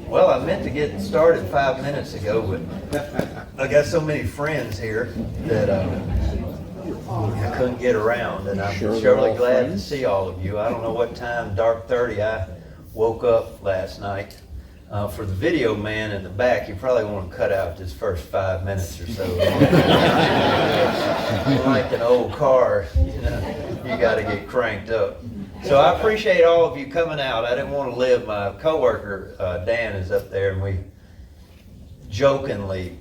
Well, I meant to get started 5 minutes ago, but I got so many friends here that I couldn't get around, and I'm surely glad to see all of you. I don't know what time, dark 30, I woke up last night. For the video man in the back, you probably want to cut out this first 5 minutes or so. Like an old car, you got to get cranked up. So I appreciate all of you coming out. I didn't want to live. My coworker Dan is up there, and we jokingly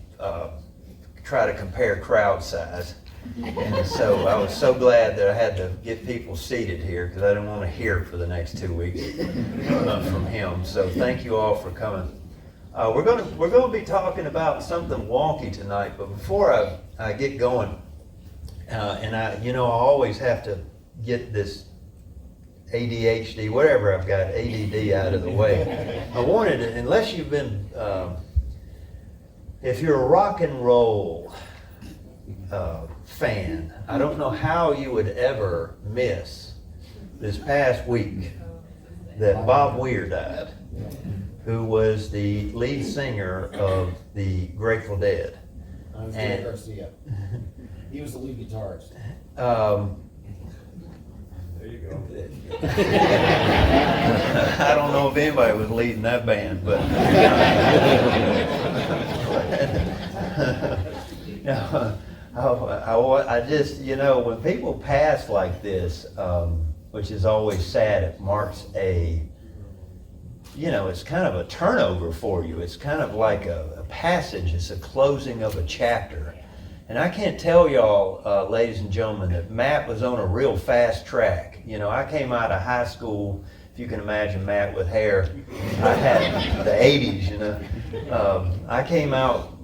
try to compare crowd size. And so I was so glad that I had to get people seated here because I didn't want to hear for the next 2 weeks from him. So thank you all for coming. We're going to be talking about something wonky tonight, but before I get going, and I always have to get this ADHD, whatever I've got, ADD out of the way. I wanted to, unless you've been, if you're a rock and roll fan, I don't know how you would ever miss this past week that Bob Weir died, who was the lead singer of the Grateful Dead. Garcia. He was the lead guitarist. There you go. I don't know if anybody was leading that band, but I just, when people pass like this, which is always sad, it marks it's kind of a turnover for you. It's kind of like a passage. It's a closing of a chapter. And I can't tell y'all, ladies and gentlemen, that Matt was on a real fast track. I came out of high school, if you can imagine Matt with hair. I had the 80s, I came out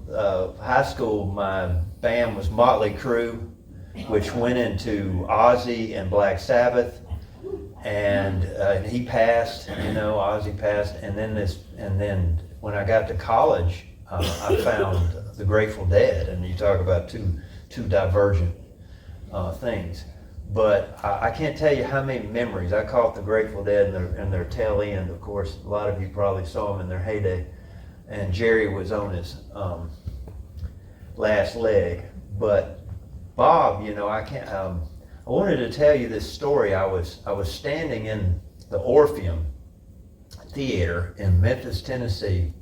high school, my band was Motley Crue, which went into Ozzy and Black Sabbath. And he passed, Ozzy passed. And then when I got to college, I found the Grateful Dead, and you talk about two divergent things. But I can't tell you how many memories. I caught the Grateful Dead in their tail end. Of course, a lot of you probably saw them in their heyday, and Jerry was on his last leg. But Bob, I wanted to tell you this story. I was standing in the Orpheum Theater in Memphis, Tennessee,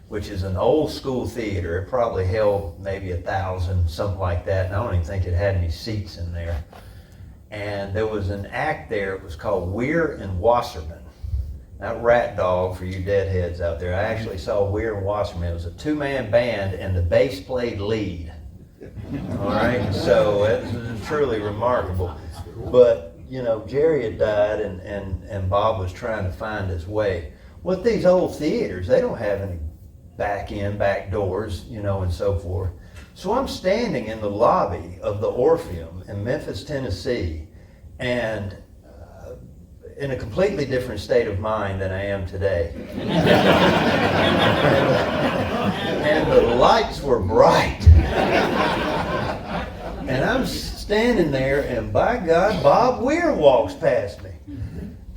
which is an old school theater. It probably held maybe 1,000, something like that. And I don't even think it had any seats in there. And there was an act there. It was called Weir and Wasserman. Not Rat Dog for you deadheads out there. I actually saw Weir and Wasserman. It was a two-man band, and the bass played lead. All right, so it was truly remarkable. But Jerry had died, and Bob was trying to find his way. With these old theaters, they don't have any back doors, and so forth. So I'm standing in the lobby of the Orpheum in Memphis, Tennessee, and in a completely different state of mind than I am today. And the lights were bright. And I'm standing there, and by God, Bob Weir walks past me.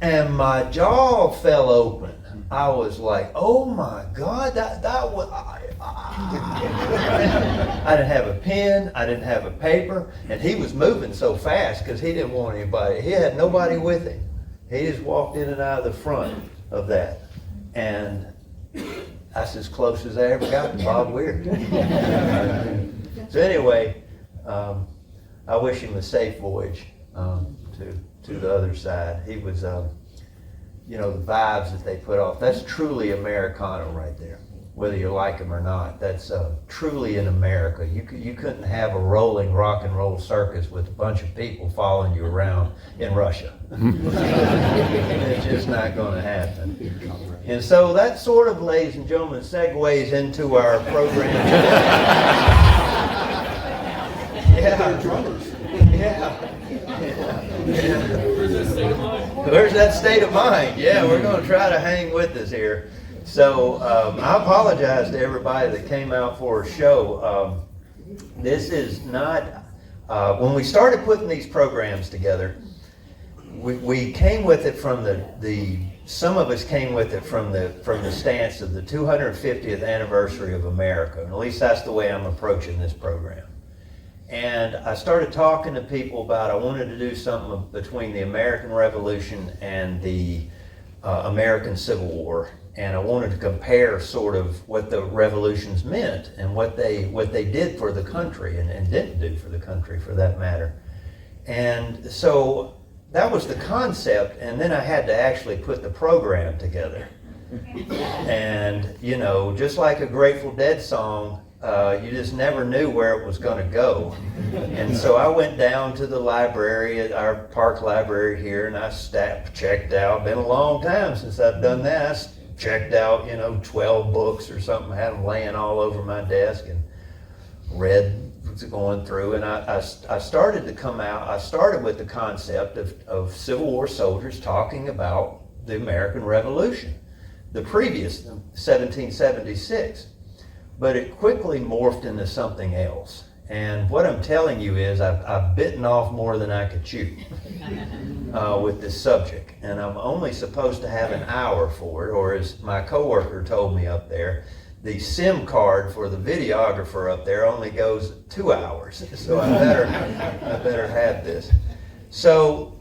And my jaw fell open. I was like, oh my God, that was... I didn't have a pen, I didn't have a paper, and he was moving so fast because he didn't want anybody. He had nobody with him. He just walked in and out of the front of that. And that's as close as I ever got to Bob Weir. So anyway, I wish him a safe voyage to the other side. He was, the vibes that they put off. That's truly Americana right there, whether you like him or not. That's truly in America. You couldn't have a rolling rock and roll circus with a bunch of people following you around in Russia. It's just not going to happen. And so that sort of, ladies and gentlemen, segues into our program. Where's that state of mind? Yeah, we're going to try to hang with us here. So I apologize to everybody that came out for a show. This is not, when we started putting these programs together, we came with it from the some of us came with it from the stance of the 250th anniversary of America, and at least that's the way I'm approaching this program. And I started talking to people about I wanted to do something between the American Revolution and the American Civil War, and I wanted to compare sort of what the revolutions meant and what they did for the country and didn't do for the country, for that matter. And so that was the concept, and then I had to actually put the program together. And, you know, just like a Grateful Dead song, you just never knew where it was going to go. And so I went down to the library, at our park library here, and I checked out. Been a long time since I've done that. I checked out, 12 books or something, had them laying all over my desk, and read going through. And I started to come out, I started with the concept of Civil War soldiers talking about the American Revolution, the previous, 1776. But it quickly morphed into something else. And what I'm telling you is I've bitten off more than I could chew with this subject. And I'm only supposed to have an hour for it, or as my coworker told me up there, the SIM card for the videographer up there only goes 2 hours. So I better have this. So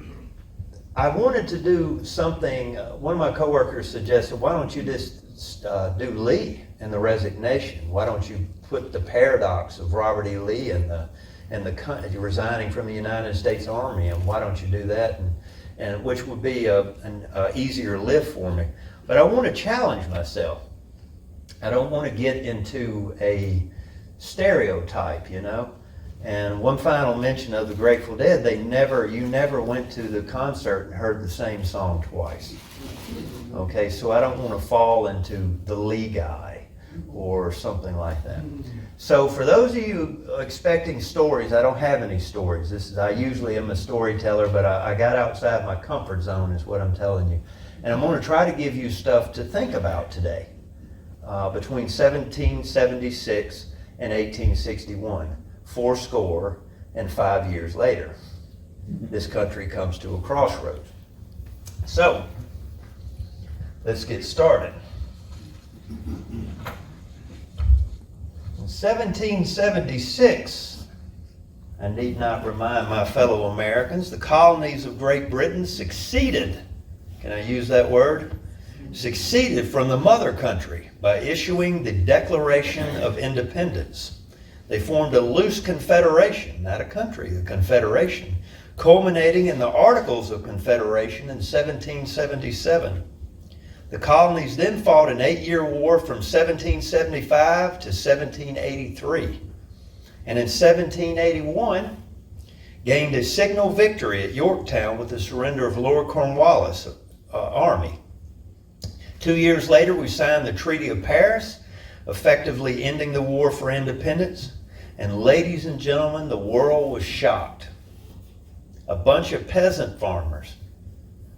I wanted to do something. One of my coworkers suggested, why don't you just do Lee and the resignation? Why don't you put the paradox of Robert E. Lee and the resigning from the United States Army, and why don't you do that? And which would be an easier lift for me. But I want to challenge myself. I don't want to get into a stereotype, And one final mention of the Grateful Dead, you never went to the concert and heard the same song twice. Okay, so I don't want to fall into the Lee guy or something like that. So for those of you expecting stories, I don't have any stories. I usually am a storyteller, but I got outside my comfort zone is what I'm telling you. And I'm going to try to give you stuff to think about today. Between 1776 and 1861, 75 years later, this country comes to a crossroads. So, let's get started. In 1776, I need not remind my fellow Americans, the colonies of Great Britain succeeded, can I use that word? Succeeded from the mother country by issuing the Declaration of Independence. They formed a loose confederation, not a country, a confederation, culminating in the Articles of Confederation in 1777. The colonies then fought an 8-year war from 1775 to 1783. And in 1781, gained a signal victory at Yorktown with the surrender of Lord Cornwallis' army. 2 years later, we signed the Treaty of Paris, effectively ending the war for independence. And ladies and gentlemen, the world was shocked. A bunch of peasant farmers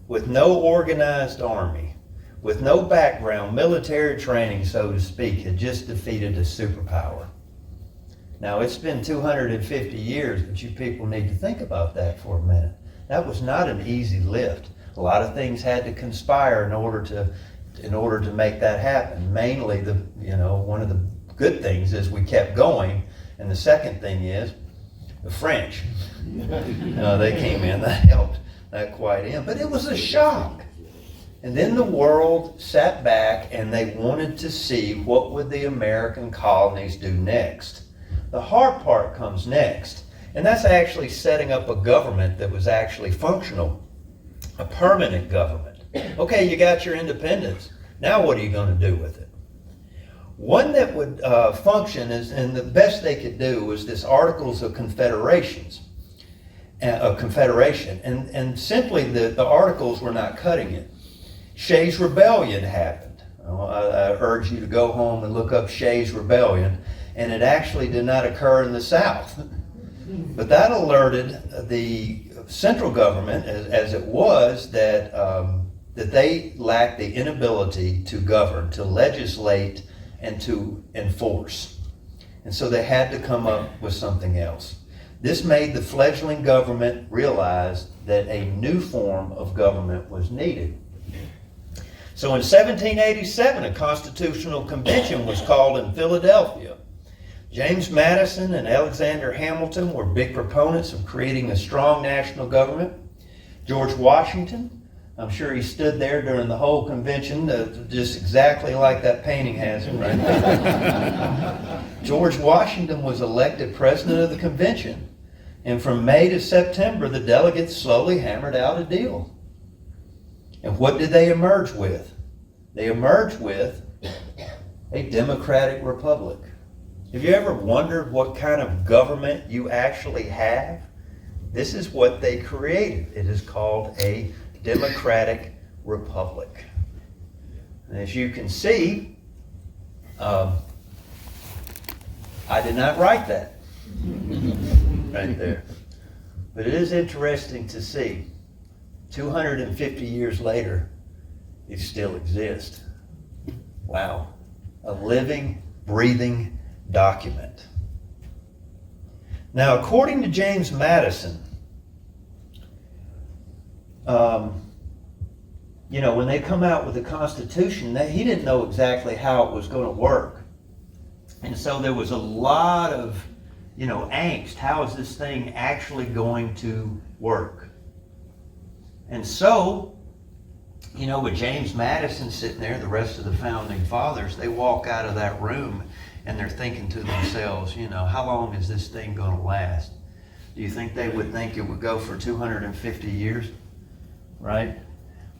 with no organized army, with no background, military training, so to speak, had just defeated a superpower. Now, it's been 250 years, but you people need to think about that for a minute. That was not an easy lift. A lot of things had to conspire in order to make that happen. Mainly, one of the good things is we kept going, and the second thing is the French. They came in, that helped that quite in, but it was a shock. And then the world sat back and they wanted to see what would the American colonies do next. The hard part comes next, and that's actually setting up a government that was actually functional, a permanent government. Okay, you got your independence. Now what are you going to do with it? One that would function and the best they could do was this Articles of Confederation. And simply the articles were not cutting it. Shea's Rebellion happened. I urge you to go home and look up Shea's Rebellion, and it actually did not occur in the South. But that alerted the central government, as it was, that they lacked the inability to govern, to legislate, and to enforce. And so they had to come up with something else. This made the fledgling government realize that a new form of government was needed. So in 1787, a constitutional convention was called in Philadelphia. James Madison and Alexander Hamilton were big proponents of creating a strong national government. George Washington, I'm sure he stood there during the whole convention, just exactly like that painting has him right there. George Washington was elected president of the convention. And from May to September, the delegates slowly hammered out a deal. And what did they emerge with? They emerged with a democratic republic. Have you ever wondered what kind of government you actually have? This is what they created. It is called a democratic republic. And as you can see, I did not write that right there. But it is interesting to see, 250 years later, it still exists. Wow. A living, breathing document. Now, according to James Madison, when they come out with the Constitution, he didn't know exactly how it was going to work. And so there was a lot of, angst. How is this thing actually going to work? And so, with James Madison sitting there, the rest of the founding fathers, they walk out of that room and they're thinking to themselves, how long is this thing going to last? Do you think they would think it would go for 250 years? Right?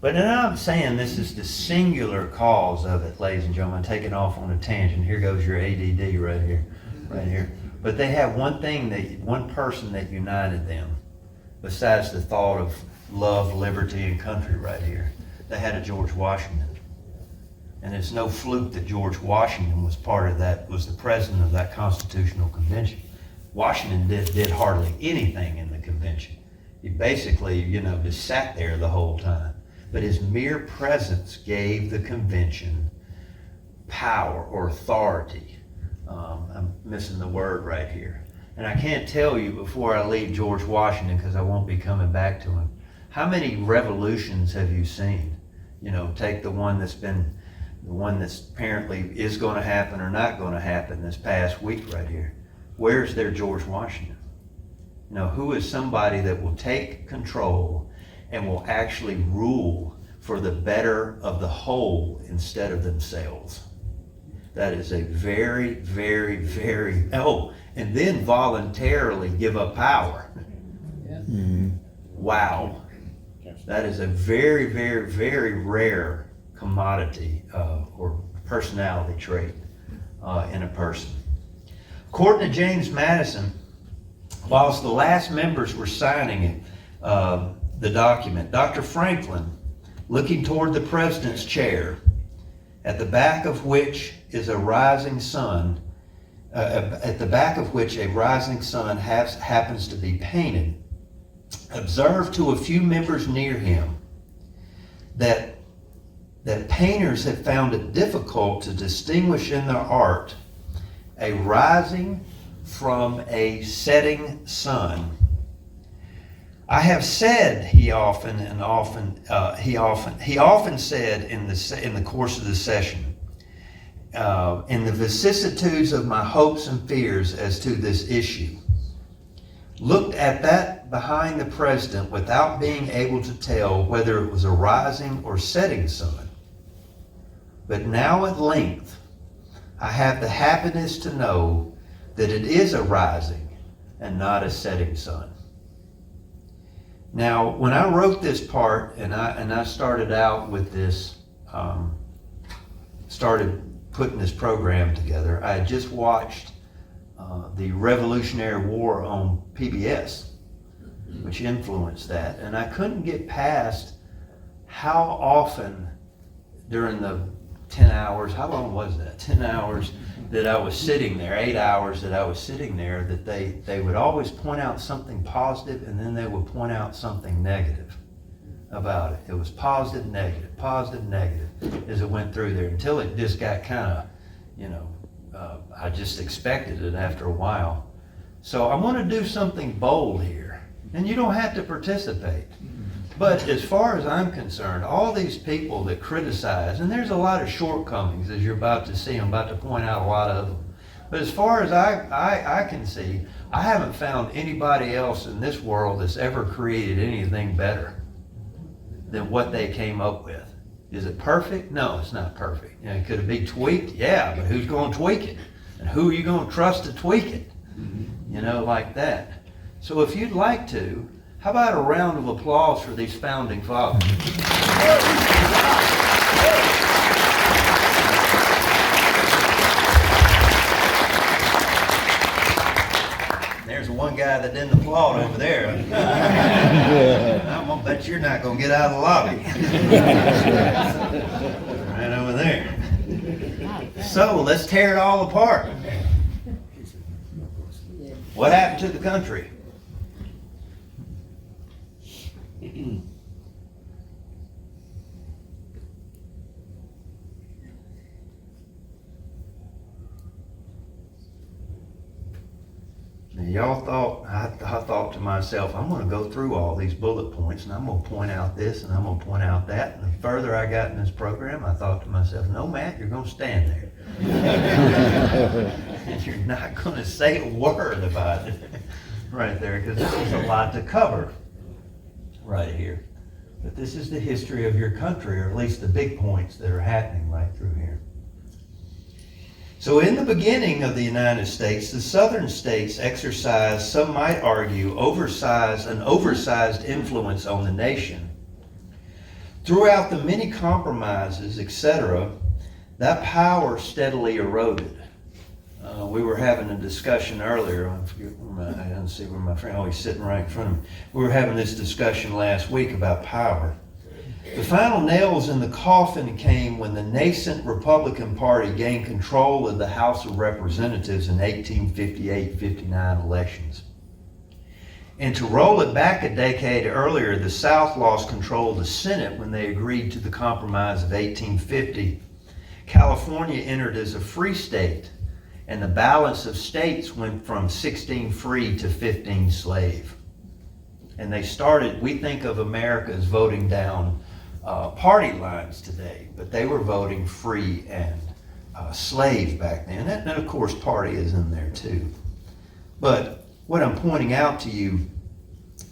But then I'm saying this is the singular cause of it, ladies and gentlemen. Taking off on a tangent. Here goes your ADD right here. Right here. But they have one person that united them, besides the thought of love, liberty, and country right here. They had a George Washington. And it's no fluke that George Washington was part of that, was the president of that Constitutional Convention. Washington did hardly anything in the convention. He basically, just sat there the whole time. But his mere presence gave the convention power or authority. I'm missing the word right here. And I can't tell you before I leave George Washington, because I won't be coming back to him, how many revolutions have you seen? Take the one that's apparently is going to happen or not going to happen this past week right here. Where's their George Washington? Who is somebody that will take control and will actually rule for the better of the whole instead of themselves? That is a very, very, very, and then voluntarily give up power. Yeah. Mm-hmm. Wow. That is a very, very, very rare commodity or personality trait in a person. According to James Madison, whilst the last members were signing it, the document, Dr. Franklin, looking toward the president's chair, at the back of which is a rising sun, happens to be painted, observed to a few members near him that painters have found it difficult to distinguish in their art a rising from a setting sun. I have said, he often said in the course of the session, in the vicissitudes of my hopes and fears as to this issue, looked at that behind the president without being able to tell whether it was a rising or setting sun. But now at length, I have the happiness to know that it is a rising and not a setting sun. Now, when I wrote this part and I started out with this, started putting this program together, I had just watched the Revolutionary War on PBS, which influenced that. And I couldn't get past how often during the 10 hours, how long was that? 10 hours that I was sitting there, 8 hours that I was sitting there, that they would always point out something positive and then they would point out something negative about it. It was positive, negative, as it went through there until it just got kind of, I just expected it after a while. So I want to do something bold here. And you don't have to participate. But as far as I'm concerned, all these people that criticize, and there's a lot of shortcomings, as you're about to see, I'm about to point out a lot of them. But as far as I can see, I haven't found anybody else in this world that's ever created anything better than what they came up with. Is it perfect? No, it's not perfect. Could it be tweaked? Yeah, but who's going to tweak it? And who are you going to trust to tweak it? Like that. So if you'd like to, how about a round of applause for these founding fathers? There's one guy that didn't applaud over there. I'm gonna bet you're not gonna get out of the lobby. Right over there. So let's tear it all apart. What happened to the country? Now, y'all thought, I thought to myself, I'm going to go through all these bullet points and I'm going to point out this and I'm going to point out that. And the further I got in this program, I thought to myself, no, Matt, you're going to stand there. And you're not going to say a word about it right there, because this is a lot to cover right here. But this is the history of your country, or at least the big points that are happening right through here. So in the beginning of the United States, the southern states exercised, some might argue, an oversized influence on the nation. Throughout the many compromises, etc., that power steadily eroded. We were having a discussion earlier. I don't see where my friend, he's sitting right in front of me. We were having this discussion last week about power. The final nails in the coffin came when the nascent Republican Party gained control of the House of Representatives in 1858-59 elections. And to roll it back a decade earlier, the South lost control of the Senate when they agreed to the Compromise of 1850. California entered as a free state, and the balance of states went from 16 free to 15 slave. And they started, we think of America as voting down party lines today, but they were voting free and slave back then. And of course, party is in there too. But what I'm pointing out to you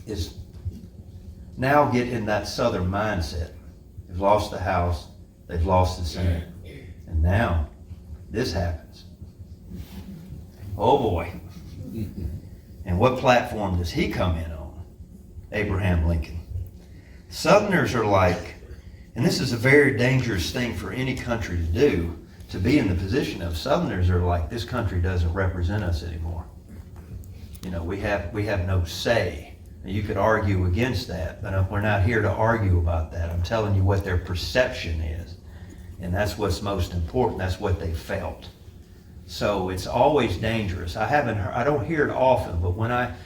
is now get in that Southern mindset. They've lost the House, they've lost the Senate, and now this happens. Oh boy. And what platform does he come in on? Abraham Lincoln. Southerners are like, and this is a very dangerous thing for any country to do, to be in the position of, Southerners are like, this country doesn't represent us anymore. We have no say. Now, you could argue against that, but we're not here to argue about that. I'm telling you what their perception is. And that's what's most important. That's what they felt. So it's always dangerous. I don't hear it often, but when I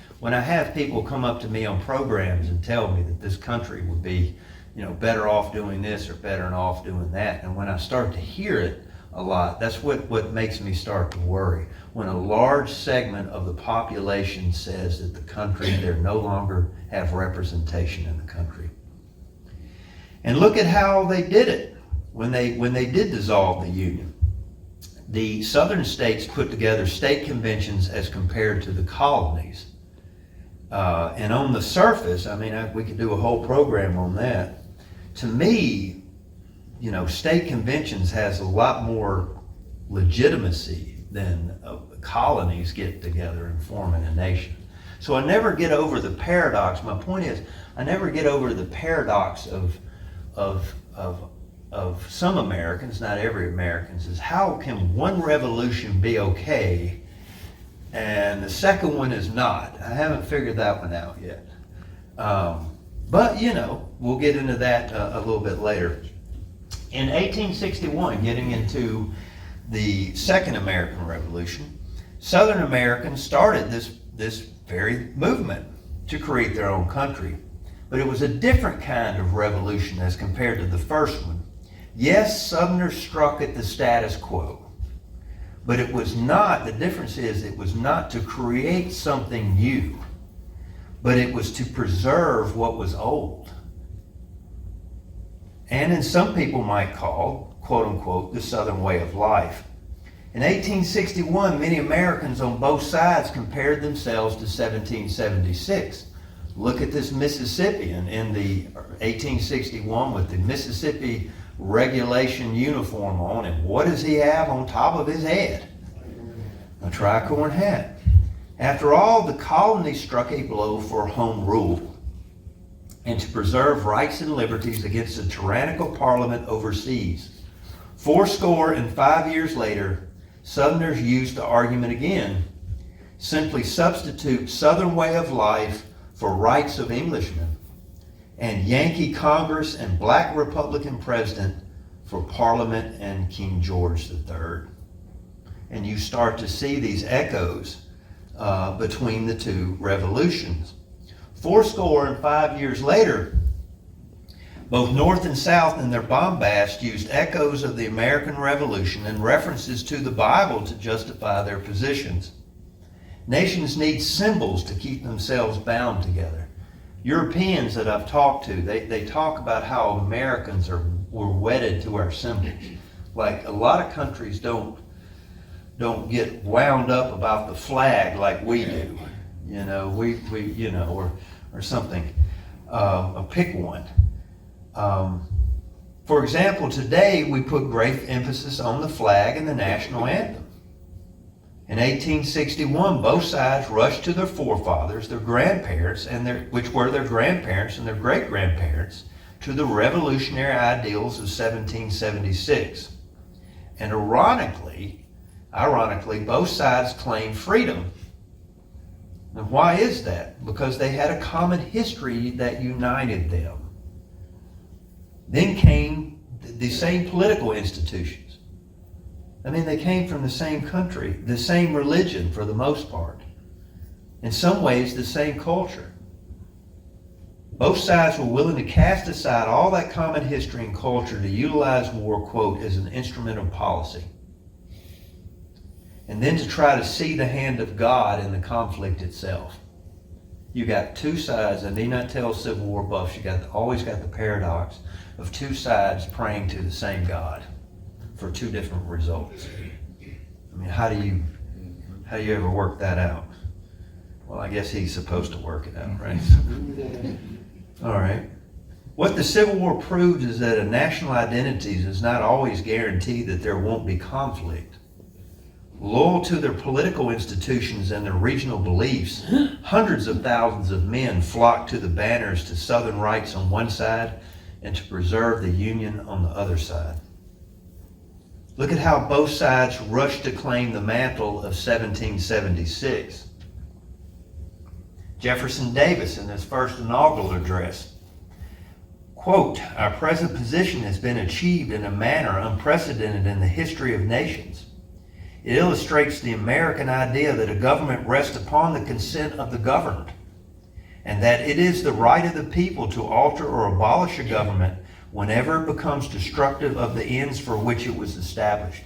have people come up to me on programs and tell me that this country would be, better off doing this or better off doing that, and when I start to hear it a lot, that's what makes me start to worry. When a large segment of the population says that the country, they no longer have representation in the country. And look at how they did it when they did dissolve the Union. The southern states put together state conventions as compared to the colonies. And on the surface, we could do a whole program on that. To me, state conventions has a lot more legitimacy than colonies get together and forming a nation. So I never get over the paradox. My point is, I never get over the paradox of some Americans, not every American, is how can one revolution be okay and the second one is not? I haven't figured that one out yet. But, we'll get into that a little bit later. In 1861, getting into the Second American Revolution, Southern Americans started this very movement to create their own country. But it was a different kind of revolution as compared to the first one. Yes, Southerners struck at the status quo, but it was not, the difference is it was not to create something new, but it was to preserve what was old. and in some people might call, quote unquote, the Southern way of life. In 1861, many Americans on both sides compared themselves to 1776. Look at this Mississippian in the 1861 with the Mississippi regulation uniform on, and what does he have on top of his head? A tricorn hat. After all, the colony struck a blow for home rule and to preserve rights and liberties against a tyrannical parliament overseas. 85 years later, Southerners used the argument again. Simply substitute Southern way of life for rights of Englishmen, and Yankee Congress and Black Republican President for Parliament and King George III. And you start to see these echoes between the two revolutions. 85 years later, both North and South in their bombast used echoes of the American Revolution and references to the Bible to justify their positions. Nations need symbols to keep themselves bound together. Europeans that I've talked to, they talk about how Americans were wedded to our symbols. Like a lot of countries don't get wound up about the flag like we do. You know, we you know, or something. Pick one. For example, today we put great emphasis on the flag and the national anthem. In 1861, both sides rushed to their forefathers, their grandparents, which were their grandparents and their great-grandparents, to the revolutionary ideals of 1776. And ironically, both sides claimed freedom. And why is that? Because they had a common history that united them. Then came the same political institutions. I mean, they came from the same country, the same religion for the most part. In some ways, the same culture. Both sides were willing to cast aside all that common history and culture to utilize war, quote, as an instrument of policy. And then to try to see the hand of God in the conflict itself. You got two sides, and need not tell Civil War buffs, always got the paradox of two sides praying to the same God for two different results. I mean, how do you ever work that out? Well, I guess he's supposed to work it out, right? All right. What the Civil War proved is that a national identity does not always guarantee that there won't be conflict. Loyal to their political institutions and their regional beliefs, hundreds of thousands of men flocked to the banners to Southern rights on one side and to preserve the Union on the other side. Look at how both sides rushed to claim the mantle of 1776. Jefferson Davis, in his first inaugural address, quote, "Our present position has been achieved in a manner unprecedented in the history of nations. It illustrates the American idea that a government rests upon the consent of the governed, and that it is the right of the people to alter or abolish a government whenever it becomes destructive of the ends for which it was established.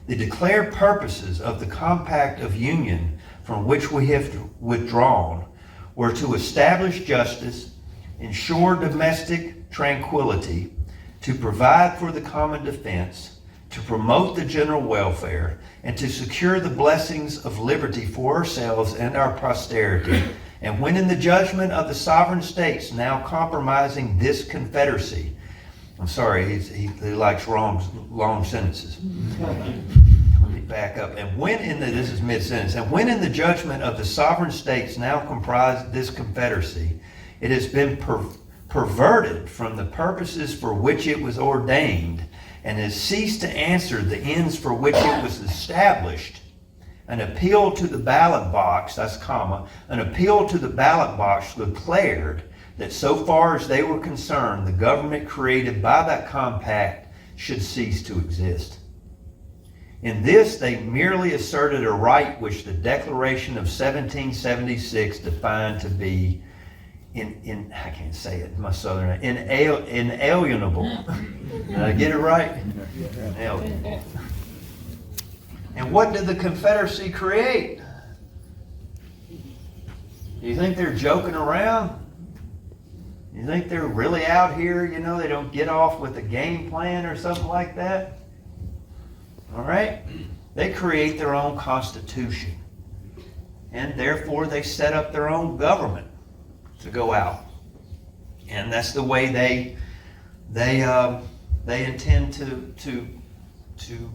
The declared purposes of the Compact of Union from which we have withdrawn were to establish justice, ensure domestic tranquility, to provide for the common defense, to promote the general welfare, and to secure the blessings of liberty for ourselves and our posterity. And when in the judgment of the sovereign states now compromising this confederacy," I'm sorry, he likes long sentences. Let me back up. This is mid-sentence. "And when in the judgment of the sovereign states now comprise this confederacy, it has been perverted from the purposes for which it was ordained, and has ceased to answer the ends for which it was established, an appeal to the ballot box," that's comma, "an appeal to the ballot box declared that so far as they were concerned, the government created by that compact should cease to exist. In this, they merely asserted a right which the Declaration of 1776 defined to be I can't say it, my southern, inalienable." Did I get it right? Inalienable. And what did the Confederacy create? Do you think they're joking around? You think they're really out here, you know, they don't get off with a game plan or something like that? All right? They create their own constitution. And therefore they set up their own government to go out. And that's the way they intend to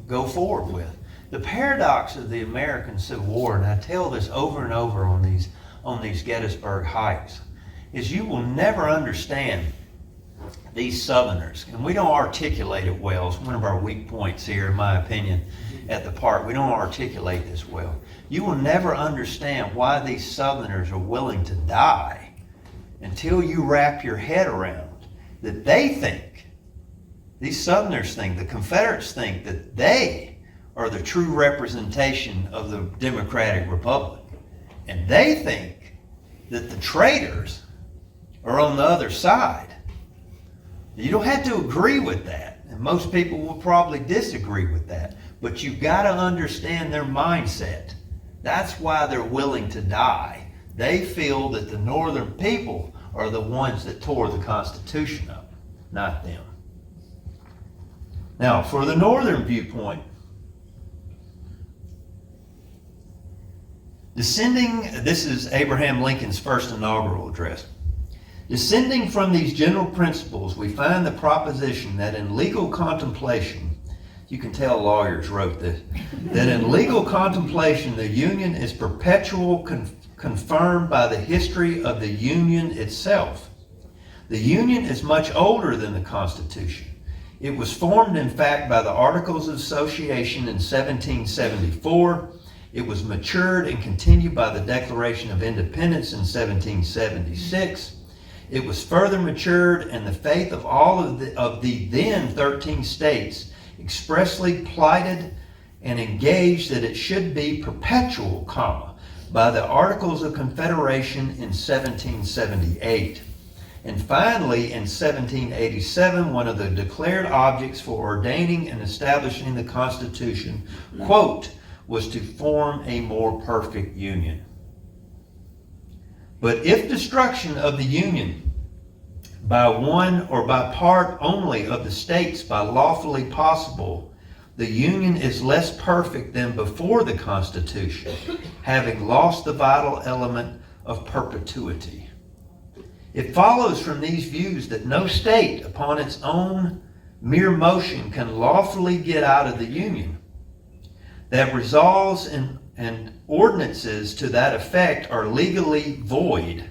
go forward with. The paradox of the American Civil War, and I tell this over and over on these Gettysburg hikes, is you will never understand these Southerners, and we don't articulate it well. It's one of our weak points here, in my opinion, at the park. We don't articulate this well. You will never understand why these Southerners are willing to die until you wrap your head around that they think, these Southerners think, the Confederates think that they are the true representation of the Democratic Republic. And they think that the traitors are on the other side. You don't have to agree with that. And most people will probably disagree with that. But you've got to understand their mindset. That's why they're willing to die. They feel that the Northern people are the ones that tore the Constitution up, not them. Now, for the Northern viewpoint, this is Abraham Lincoln's first inaugural address. Descending from these general principles, we find the proposition that in legal contemplation, you can tell lawyers wrote this, that in legal contemplation the Union is perpetual, confirmed by the history of the Union itself. The Union is much older than the Constitution. It was formed, in fact, by the Articles of Association in 1774. It was matured and continued by the Declaration of Independence in 1776. It was further matured, and the faith of all of the then 13 states expressly plighted and engaged that it should be perpetual, by the Articles of Confederation in 1778. And finally, in 1787, one of the declared objects for ordaining and establishing the Constitution, quote, was to form a more perfect Union. But if destruction of the Union by one or by part only of the states by lawfully possible, the Union is less perfect than before the Constitution, having lost the vital element of perpetuity. It follows from these views that no state upon its own mere motion can lawfully get out of the Union, that resolves and ordinances to that effect are legally void,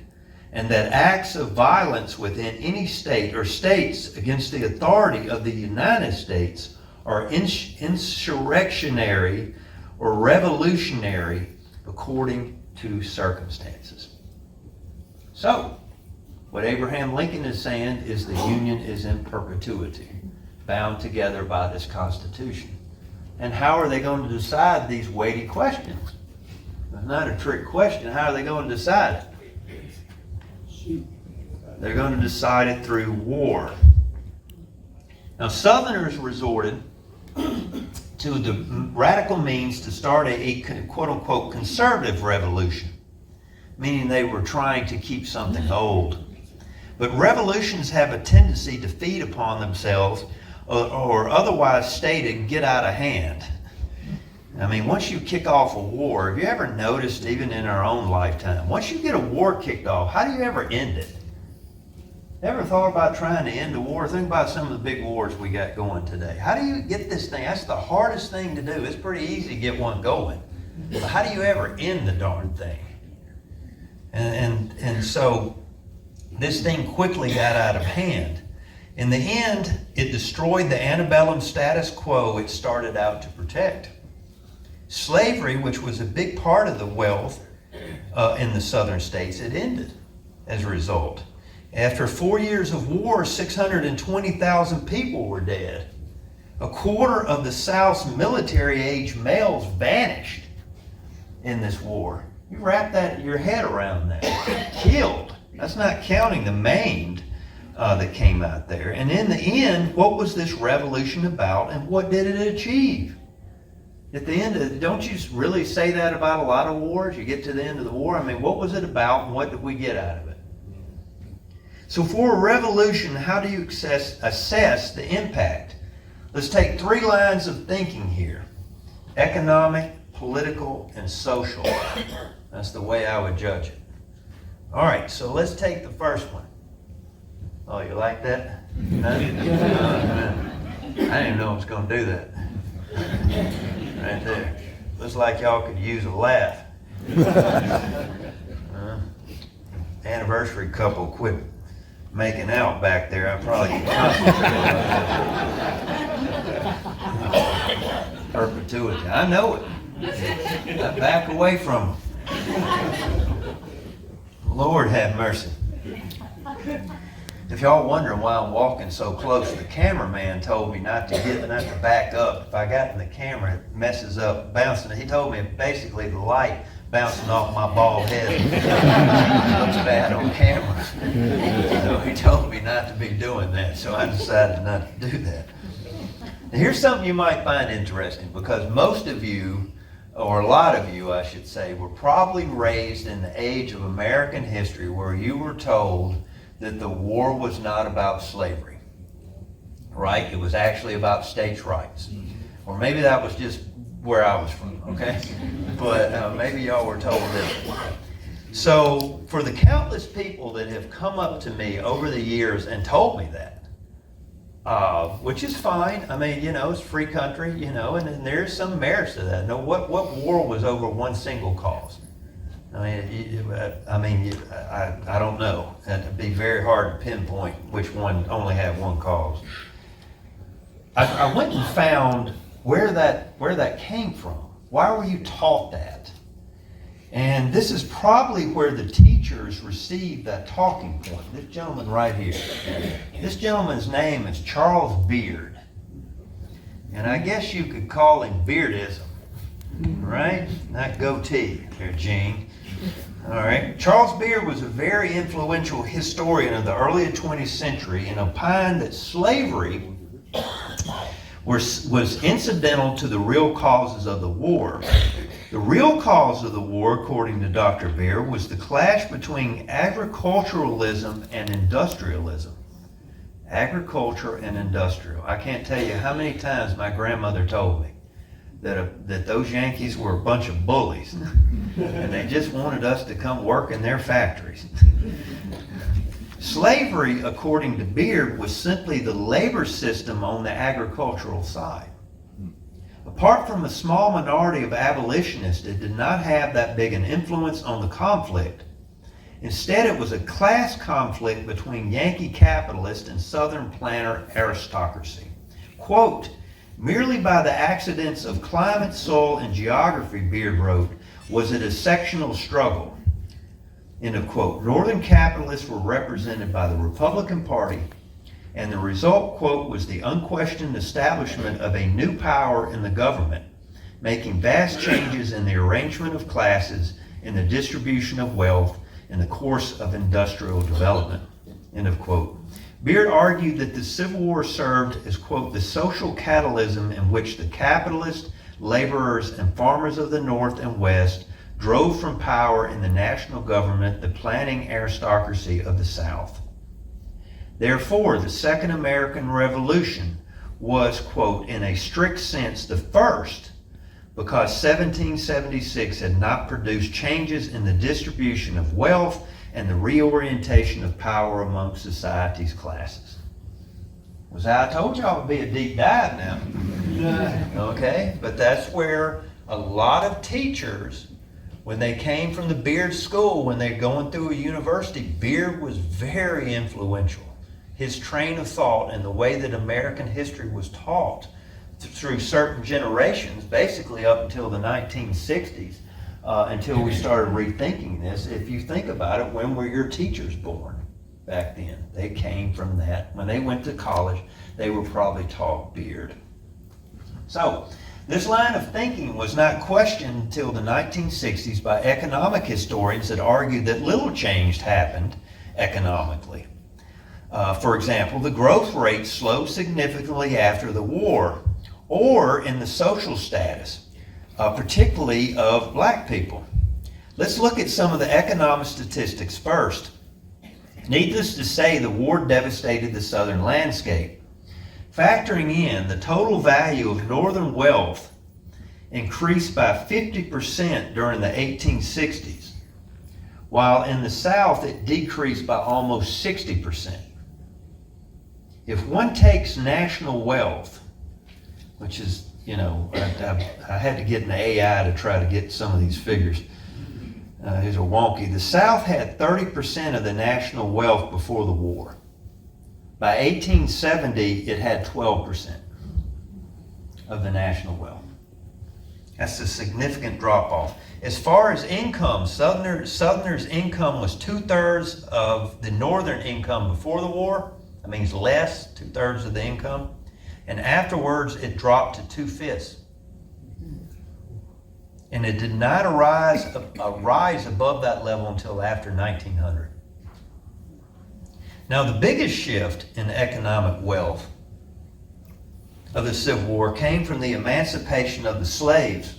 and that acts of violence within any state or states against the authority of the United States are insurrectionary or revolutionary according to circumstances. So, what Abraham Lincoln is saying is the Union is in perpetuity, bound together by this Constitution. And how are they going to decide these weighty questions? It's not a trick question. How are they going to decide it? They're going to decide it through war. Now, Southerners resorted to the radical means to start a quote-unquote conservative revolution, meaning they were trying to keep something old. But revolutions have a tendency to feed upon themselves or otherwise stated, get out of hand. I mean, once you kick off a war, have you ever noticed, even in our own lifetime, once you get a war kicked off, how do you ever end it? Ever thought about trying to end a war? Think about some of the big wars we got going today. How do you get this thing? That's the hardest thing to do. It's pretty easy to get one going. But how do you ever end the darn thing? And so this thing quickly got out of hand. In the end, it destroyed the antebellum status quo it started out to protect. Slavery, which was a big part of the wealth in the southern states, it ended as a result. After 4 years of war, 620,000 people were dead. A quarter of the South's military-age males vanished in this war. You wrap your head around that. Killed. That's not counting the maimed that came out there. And in the end, what was this revolution about, and what did it achieve? At the end of it, don't you really say that about a lot of wars? You get to the end of the war, I mean, what was it about, and what did we get out of it? So for a revolution, how do you assess the impact? Let's take 3 lines of thinking here: economic, political, and social. That's the way I would judge it. All right, so let's take the first one. Oh, you like that? Huh? I didn't even know I was going to do that. Right there. Looks like y'all could use a laugh. Anniversary couple quit making out back there. I probably can concentrate. Perpetuity. I know it. I back away from them. Lord have mercy. If y'all wondering why I'm walking so close, the cameraman told me not to back up. If I got in the camera, it messes up, bouncing. He told me basically the light bouncing off my bald head looks bad on camera. So he told me not to be doing that, so I decided not to do that. Now here's something you might find interesting, because most of you, or a lot of you I should say, were probably raised in the age of American history where you were told that the war was not about slavery, right? It was actually about states' rights. Or maybe that was just where I was from, okay? But maybe y'all were told this. So for the countless people that have come up to me over the years and told me that, which is fine. I mean, you know, it's a free country, you know, and there's some merits to that. No, what war was over one single cause? I don't know. It'd be very hard to pinpoint which one only had one cause. I went and found where that came from. Why were you taught that? And this is probably where the teachers received that talking point. This gentleman right here. This gentleman's name is Charles Beard. And I guess you could call him Beardism, right? Not goatee there, Gene. All right. Charles Beard was a very influential historian of the early 20th century and opined that slavery was incidental to the real causes of the war. The real cause of the war, according to Dr. Beard, was the clash between agriculturalism and industrialism. Agriculture and industrial. I can't tell you how many times my grandmother told me that those Yankees were a bunch of bullies and they just wanted us to come work in their factories. Slavery, according to Beard, was simply the labor system on the agricultural side. Apart from a small minority of abolitionists, it did not have that big an influence on the conflict. Instead, it was a class conflict between Yankee capitalist and Southern planter aristocracy. Quote, merely by the accidents of climate, soil, and geography, Beard wrote, was it a sectional struggle. End of quote. Northern capitalists were represented by the Republican Party, and the result, quote, was the unquestioned establishment of a new power in the government, making vast changes in the arrangement of classes, in the distribution of wealth, in the course of industrial development. End of quote. Beard argued that the Civil War served as, quote, the social catalysm in which the capitalists, laborers, and farmers of the North and West drove from power in the national government the planting aristocracy of the South. Therefore, the Second American Revolution was, quote, in a strict sense, the first, because 1776 had not produced changes in the distribution of wealth and the reorientation of power among society's classes. Was I told y'all it would be a deep dive now. Okay, but that's where a lot of teachers, when they came from the Beard School, when they're going through a university, Beard was very influential. His train of thought and the way that American history was taught through certain generations, basically up until the 1960s, until we started rethinking this. If you think about it, when were your teachers born back then? They came from that. When they went to college, they were probably taught Beard. So, this line of thinking was not questioned until the 1960s by economic historians that argued that little change happened economically. For example, the growth rate slowed significantly after the war, or in the social status, particularly of black people. Let's look at some of the economic statistics first. Needless to say, the war devastated the Southern landscape. Factoring in the total value of Northern wealth increased by 50% during the 1860s, while in the South it decreased by almost 60%. If one takes national wealth, which is, I had to get an AI to try to get some of these figures. These are wonky. The South had 30% of the national wealth before the war. By 1870, it had 12% of the national wealth. That's a significant drop-off. As far as income, Southerners' income was 2/3 of the Northern income before the war. That means less, 2/3 of the income. And afterwards, it dropped to 2/5. And it did not rise above that level until after 1900. Now, the biggest shift in economic wealth of the Civil War came from the emancipation of the slaves.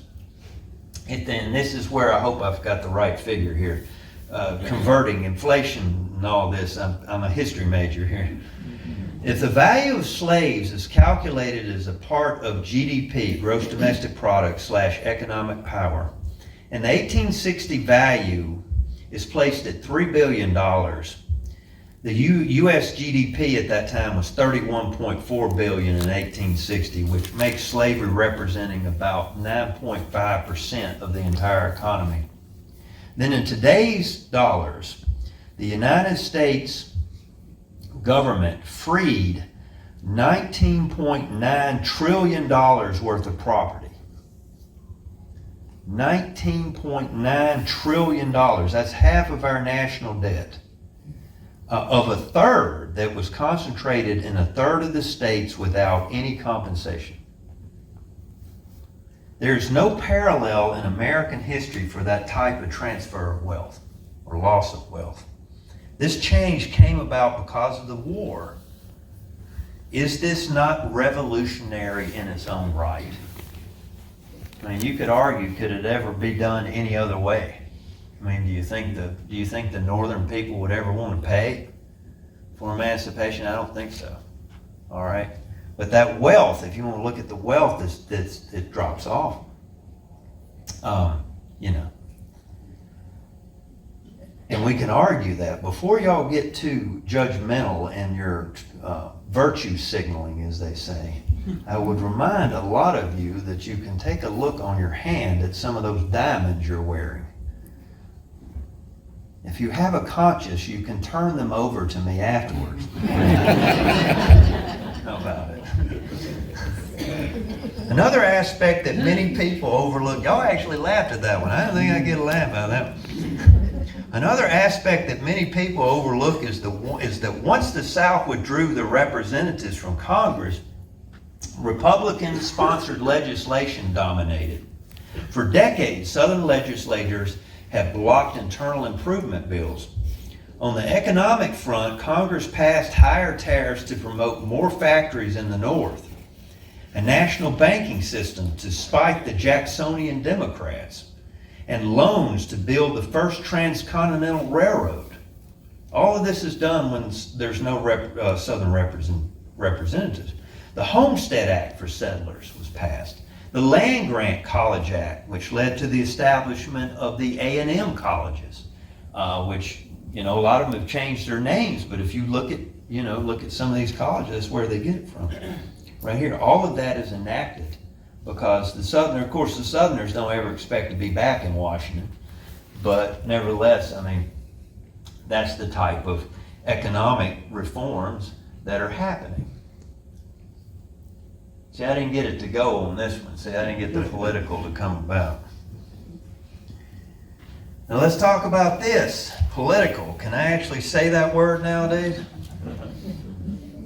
And this is where I hope I've got the right figure here. Converting inflation and all this. I'm a history major here. If the value of slaves is calculated as a part of GDP, gross domestic product / economic power, and the 1860 value is placed at $3 billion, the U.S. GDP at that time was $31.4 billion in 1860, which makes slavery representing about 9.5% of the entire economy. Then in today's dollars, the United States government freed $19.9 trillion worth of property. $19.9 trillion. That's half of our national debt. Of a third that was concentrated in a third of the states without any compensation. There's no parallel in American history for that type of transfer of wealth or loss of wealth. This change came about because of the war. Is this not revolutionary in its own right? I mean, you could argue, could it ever be done any other way? I mean, do you think the Northern people would ever want to pay for emancipation? I don't think so. All right, but that wealth, if you want to look at the wealth, it drops off. And we can argue that. Before y'all get too judgmental and your virtue signaling, as they say, I would remind a lot of you that you can take a look on your hand at some of those diamonds you're wearing. If you have a conscience, you can turn them over to me afterwards. How about it? Another aspect that many people overlook, y'all actually laughed at that one. I didn't think I'd get a laugh out of that one. Another aspect that many people overlook is that once the South withdrew the representatives from Congress, Republican-sponsored legislation dominated. For decades, Southern legislators have blocked internal improvement bills. On the economic front, Congress passed higher tariffs to promote more factories in the North, a national banking system to spite the Jacksonian Democrats, and loans to build the first transcontinental railroad. All of this is done when there's no Southern representatives. The Homestead Act for settlers was passed. The Land Grant College Act, which led to the establishment of the A&M colleges, which, a lot of them have changed their names, but if you look at some of these colleges, that's where they get it from. Right here, all of that is enacted because the Southerners don't ever expect to be back in Washington, but nevertheless, that's the type of economic reforms that are happening. See, I didn't get it to go on this one. See, I didn't get the political to come about. Now let's talk about this, political. Can I actually say that word nowadays?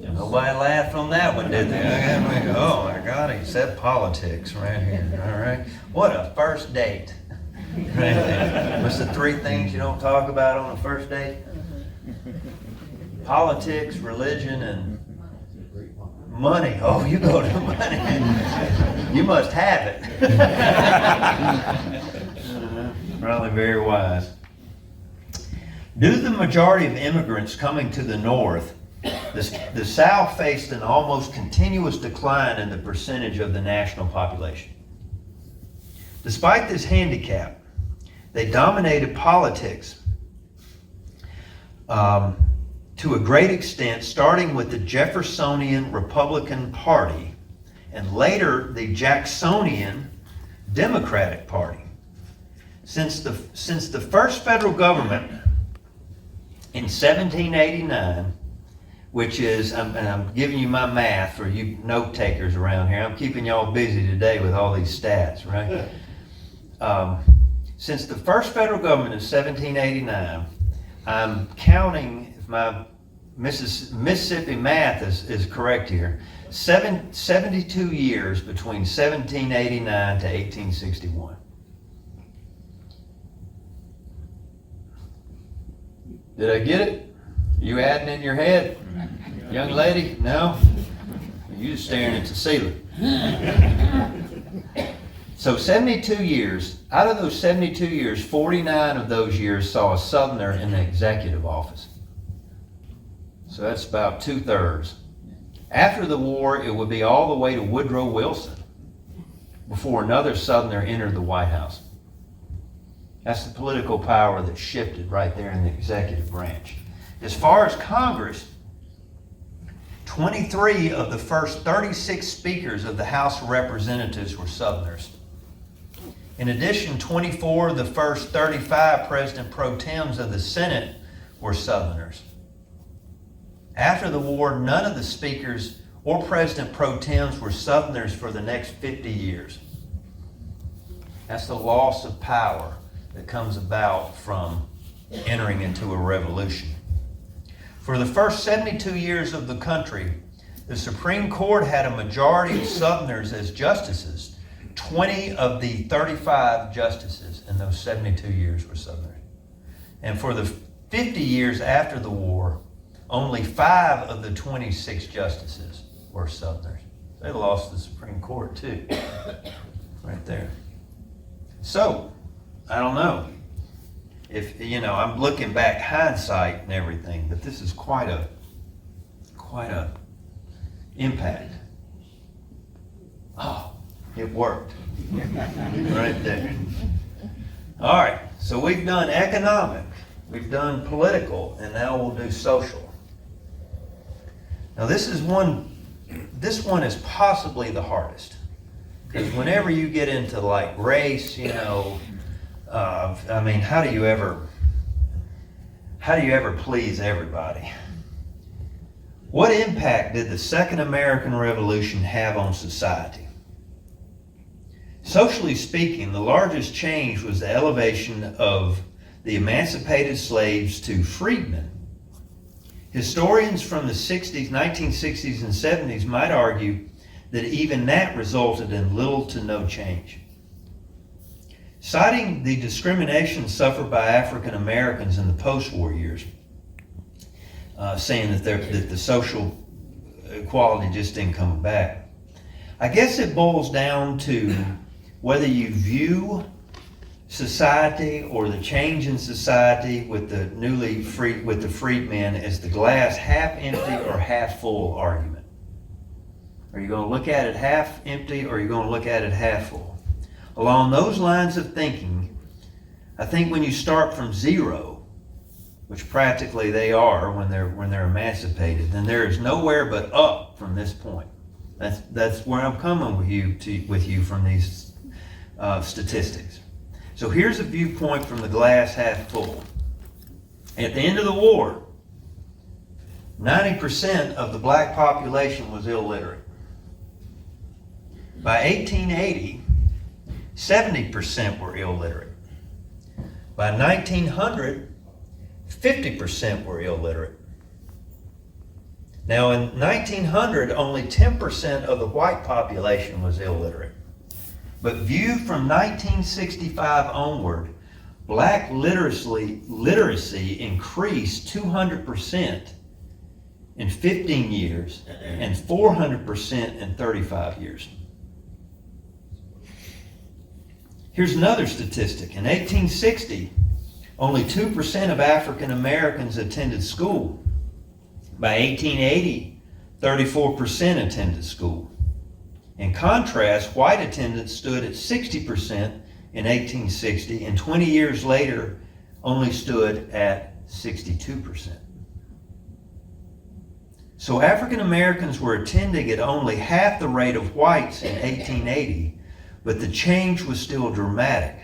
Nobody laughed on that one, did they? Oh my God, he said politics right here. All right. What a first date. Right there. What's the 3 things you don't talk about on a first date? Politics, religion, and money. Oh, you go to money. You must have it. Probably very wise. Due to the majority of immigrants coming to the North, the South faced an almost continuous decline in the percentage of the national population. Despite this handicap, they dominated politics to a great extent, starting with the Jeffersonian Republican Party and later the Jacksonian Democratic Party. Since the first federal government in 1789, which is, and I'm giving you my math for you note takers around here. I'm keeping y'all busy today with all these stats, right? Since the first federal government in 1789, I'm counting, if my Mississippi math is correct here, 72 years between 1789 to 1861. Did I get it? You adding in your head? Young lady? No? You just staring at the ceiling. So 72 years, out of those 72 years, 49 of those years saw a Southerner in the executive office. So that's about 2/3. After the war, it would be all the way to Woodrow Wilson before another Southerner entered the White House. That's the political power that shifted right there in the executive branch. As far as Congress, 23 of the first 36 speakers of the House of Representatives were Southerners. In addition, 24 of the first 35 President Pro Tems of the Senate were Southerners. After the war, none of the speakers or President Pro Tems were Southerners for the next 50 years. That's the loss of power that comes about from entering into a revolution. For the first 72 years of the country, the Supreme Court had a majority of Southerners as justices. 20 of the 35 justices in those 72 years were Southerners. And for the 50 years after the war, only 5 of the 26 justices were Southerners. They lost the Supreme Court too, right there. So, I don't know. If, I'm looking back, hindsight and everything, but this is quite a impact. Oh, it worked. Right there. All right, so we've done economic, we've done political, and now we'll do social. Now this one is possibly the hardest. Because whenever you get into like race, how do you ever please everybody? What impact did the Second American Revolution have on society? Socially speaking, the largest change was the elevation of the emancipated slaves to freedmen. Historians from the 1960s and 70s might argue that even that resulted in little to no change. Citing the discrimination suffered by African Americans in the post-war years, saying that the social equality just didn't come back. I guess it boils down to whether you view society or the change in society with the freedmen as the glass half empty or half full argument. Are you going to look at it half empty or are you going to look at it half full? Along those lines of thinking, I think when you start from zero, which practically they are when they're emancipated, then there is nowhere but up from this point. That's where I'm coming with you from these statistics. So here's a viewpoint from the glass half full. At the end of the war, 90% of the black population was illiterate. By 1880, 70% were illiterate. By 1900, 50% were illiterate. Now in 1900, only 10% of the white population was illiterate. But viewed from 1965 onward, black literacy increased 200% in 15 years and 400% in 35 years. Here's another statistic. In 1860, Only 2% of African Americans attended school. By 1880, 34% attended school. In contrast, white attendance stood at 60% in 1860, and 20 years later only stood at 62%. So African Americans were attending at only half the rate of whites in 1880, but the change was still dramatic.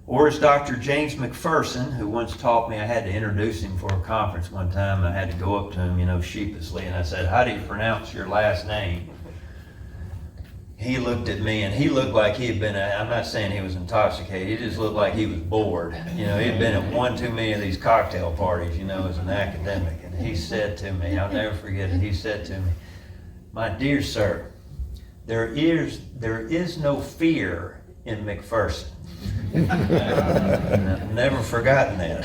Or as Dr. James McPherson, who once taught me, I had to introduce him for a conference one time, and I had to go up to him, sheepishly, and I said, "How do you pronounce your last name?" He looked at me, and he looked like he had been, I'm not saying he was intoxicated, he just looked like he was bored. He'd been at one too many of these cocktail parties, as an academic. And he said to me, I'll never forget it, he said to me, "My dear sir, there is no fear in McPherson." I've never forgotten that.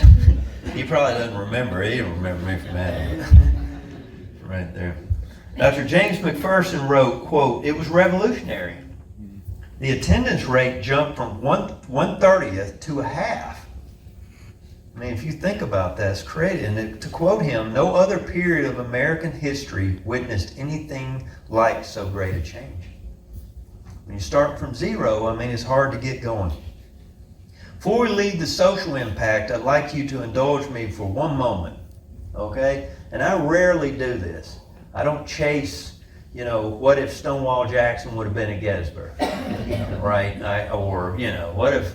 He probably doesn't remember it. He don't remember me from that. Right there. Dr. James McPherson wrote, quote, "It was revolutionary. The attendance rate jumped from 1/30th to a half." I mean, if you think about that, it's crazy. And to quote him, "No other period of American history witnessed anything like so great a change." When you start from zero, it's hard to get going. Before we leave the social impact, I'd like you to indulge me for one moment, okay? And I rarely do this. I don't chase, what if Stonewall Jackson would have been at Gettysburg, right? What if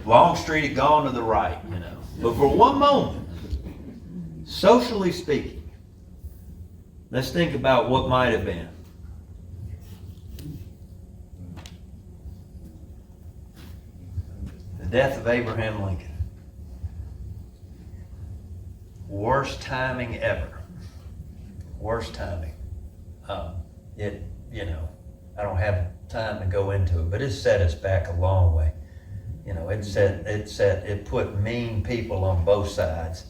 Longstreet had gone to the right, But for one moment, socially speaking, let's think about what might have been. The death of Abraham Lincoln. Worst timing ever. Worst timing. I don't have time to go into it, but it set us back a long way. It put mean people on both sides.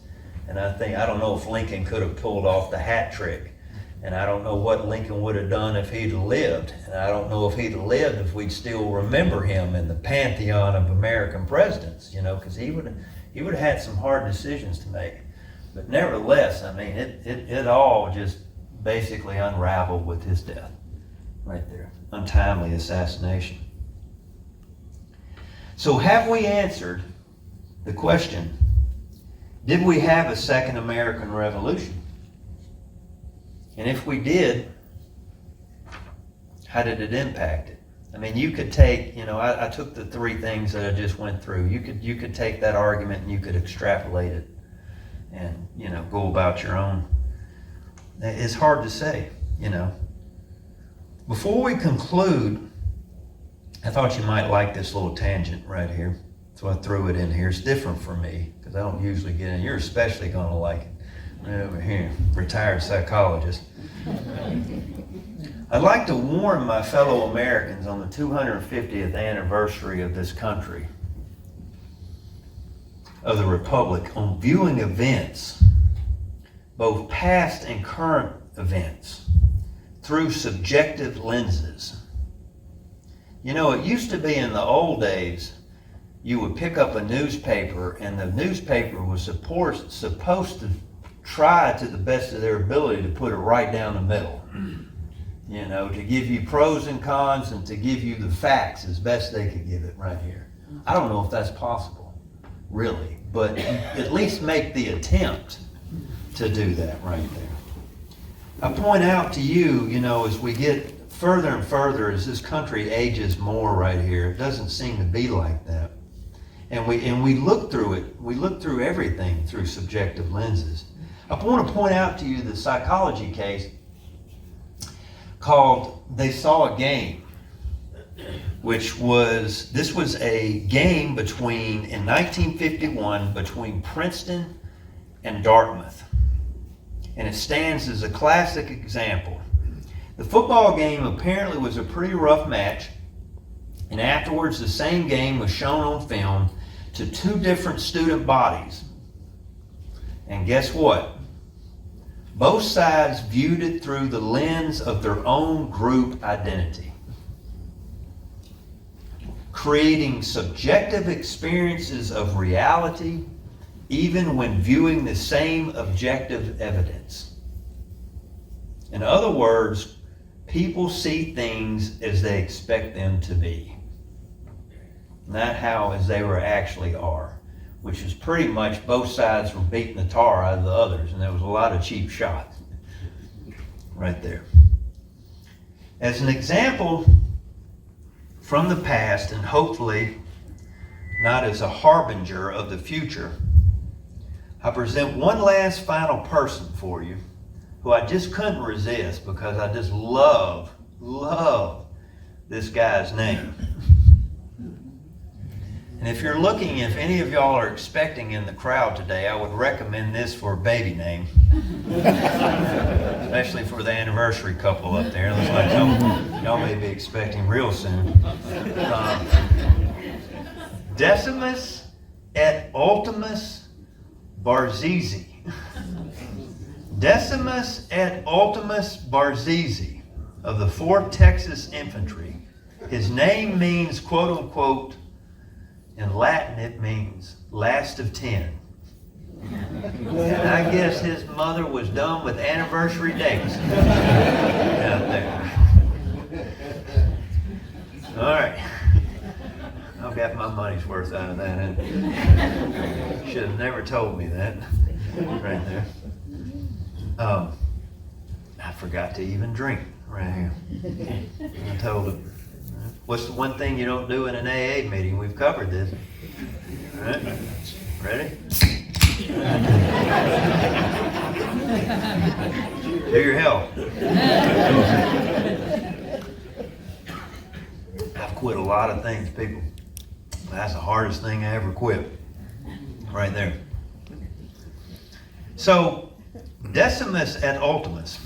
And I don't know if Lincoln could have pulled off the hat trick. And I don't know what Lincoln would have done if he'd lived. And I don't know if he'd lived if we'd still remember him in the pantheon of American presidents, because he would have had some hard decisions to make. But nevertheless, it all just basically unraveled with his death. Right there. Untimely assassination. So have we answered the question, did we have a second American Revolution? And if we did, how did it impact it? You could take, I took the three things that I just went through. You could take that argument and you could extrapolate it and, go about your own. It's hard to say, Before we conclude, I thought you might like this little tangent right here. So I threw it in here. It's different for me because I don't usually get in. You're especially going to like it. Right over here, retired psychologist. I'd like to warn my fellow Americans on the 250th anniversary of this country, of the Republic, on viewing events, both past and current events, through subjective lenses. It used to be in the old days, you would pick up a newspaper and the newspaper was supposed to try to the best of their ability to put it right down the middle. To give you pros and cons and to give you the facts as best they could give it right here. I don't know if that's possible, really, but at least make the attempt to do that right there. I point out to you, as we get further and further, as this country ages more right here, it doesn't seem to be like that. And we look through it, we look through everything through subjective lenses. I want to point out to you the psychology case called They Saw a Game, this was a game in 1951 between Princeton and Dartmouth. And it stands as a classic example. The football game apparently was a pretty rough match, and afterwards the same game was shown on film to two different student bodies. And guess what? Both sides viewed it through the lens of their own group identity. creating subjective experiences of reality, even when viewing the same objective evidence. In other words, people see things as they expect them to be, not how as they were actually are, which is pretty much both sides were beating the tar out of the others, and there was a lot of cheap shots right there. As an example from the past, and hopefully not as a harbinger of the future, I present one last final person for you who I just couldn't resist because I just love this guy's name. And if you're looking, if any of y'all are expecting in the crowd today, I would recommend this for a baby name. Especially for the anniversary couple up there. Looks like y'all may be expecting real soon. Decimus et Ultimus Barzisi. Decimus et Ultimus Barzisi of the 4th Texas Infantry. His name means, quote unquote, in Latin it means last of 10. And I guess his mother was done with anniversary dates out there. All right. I've got my money's worth out of that. Should have never told me that right there. I forgot to even drink right here. I told him, what's the one thing you don't do in an AA meeting? We've covered this. All right. Ready? Do your health. I've quit a lot of things, people. That's the hardest thing I ever quit. Right there. So, Decimus et Ultimus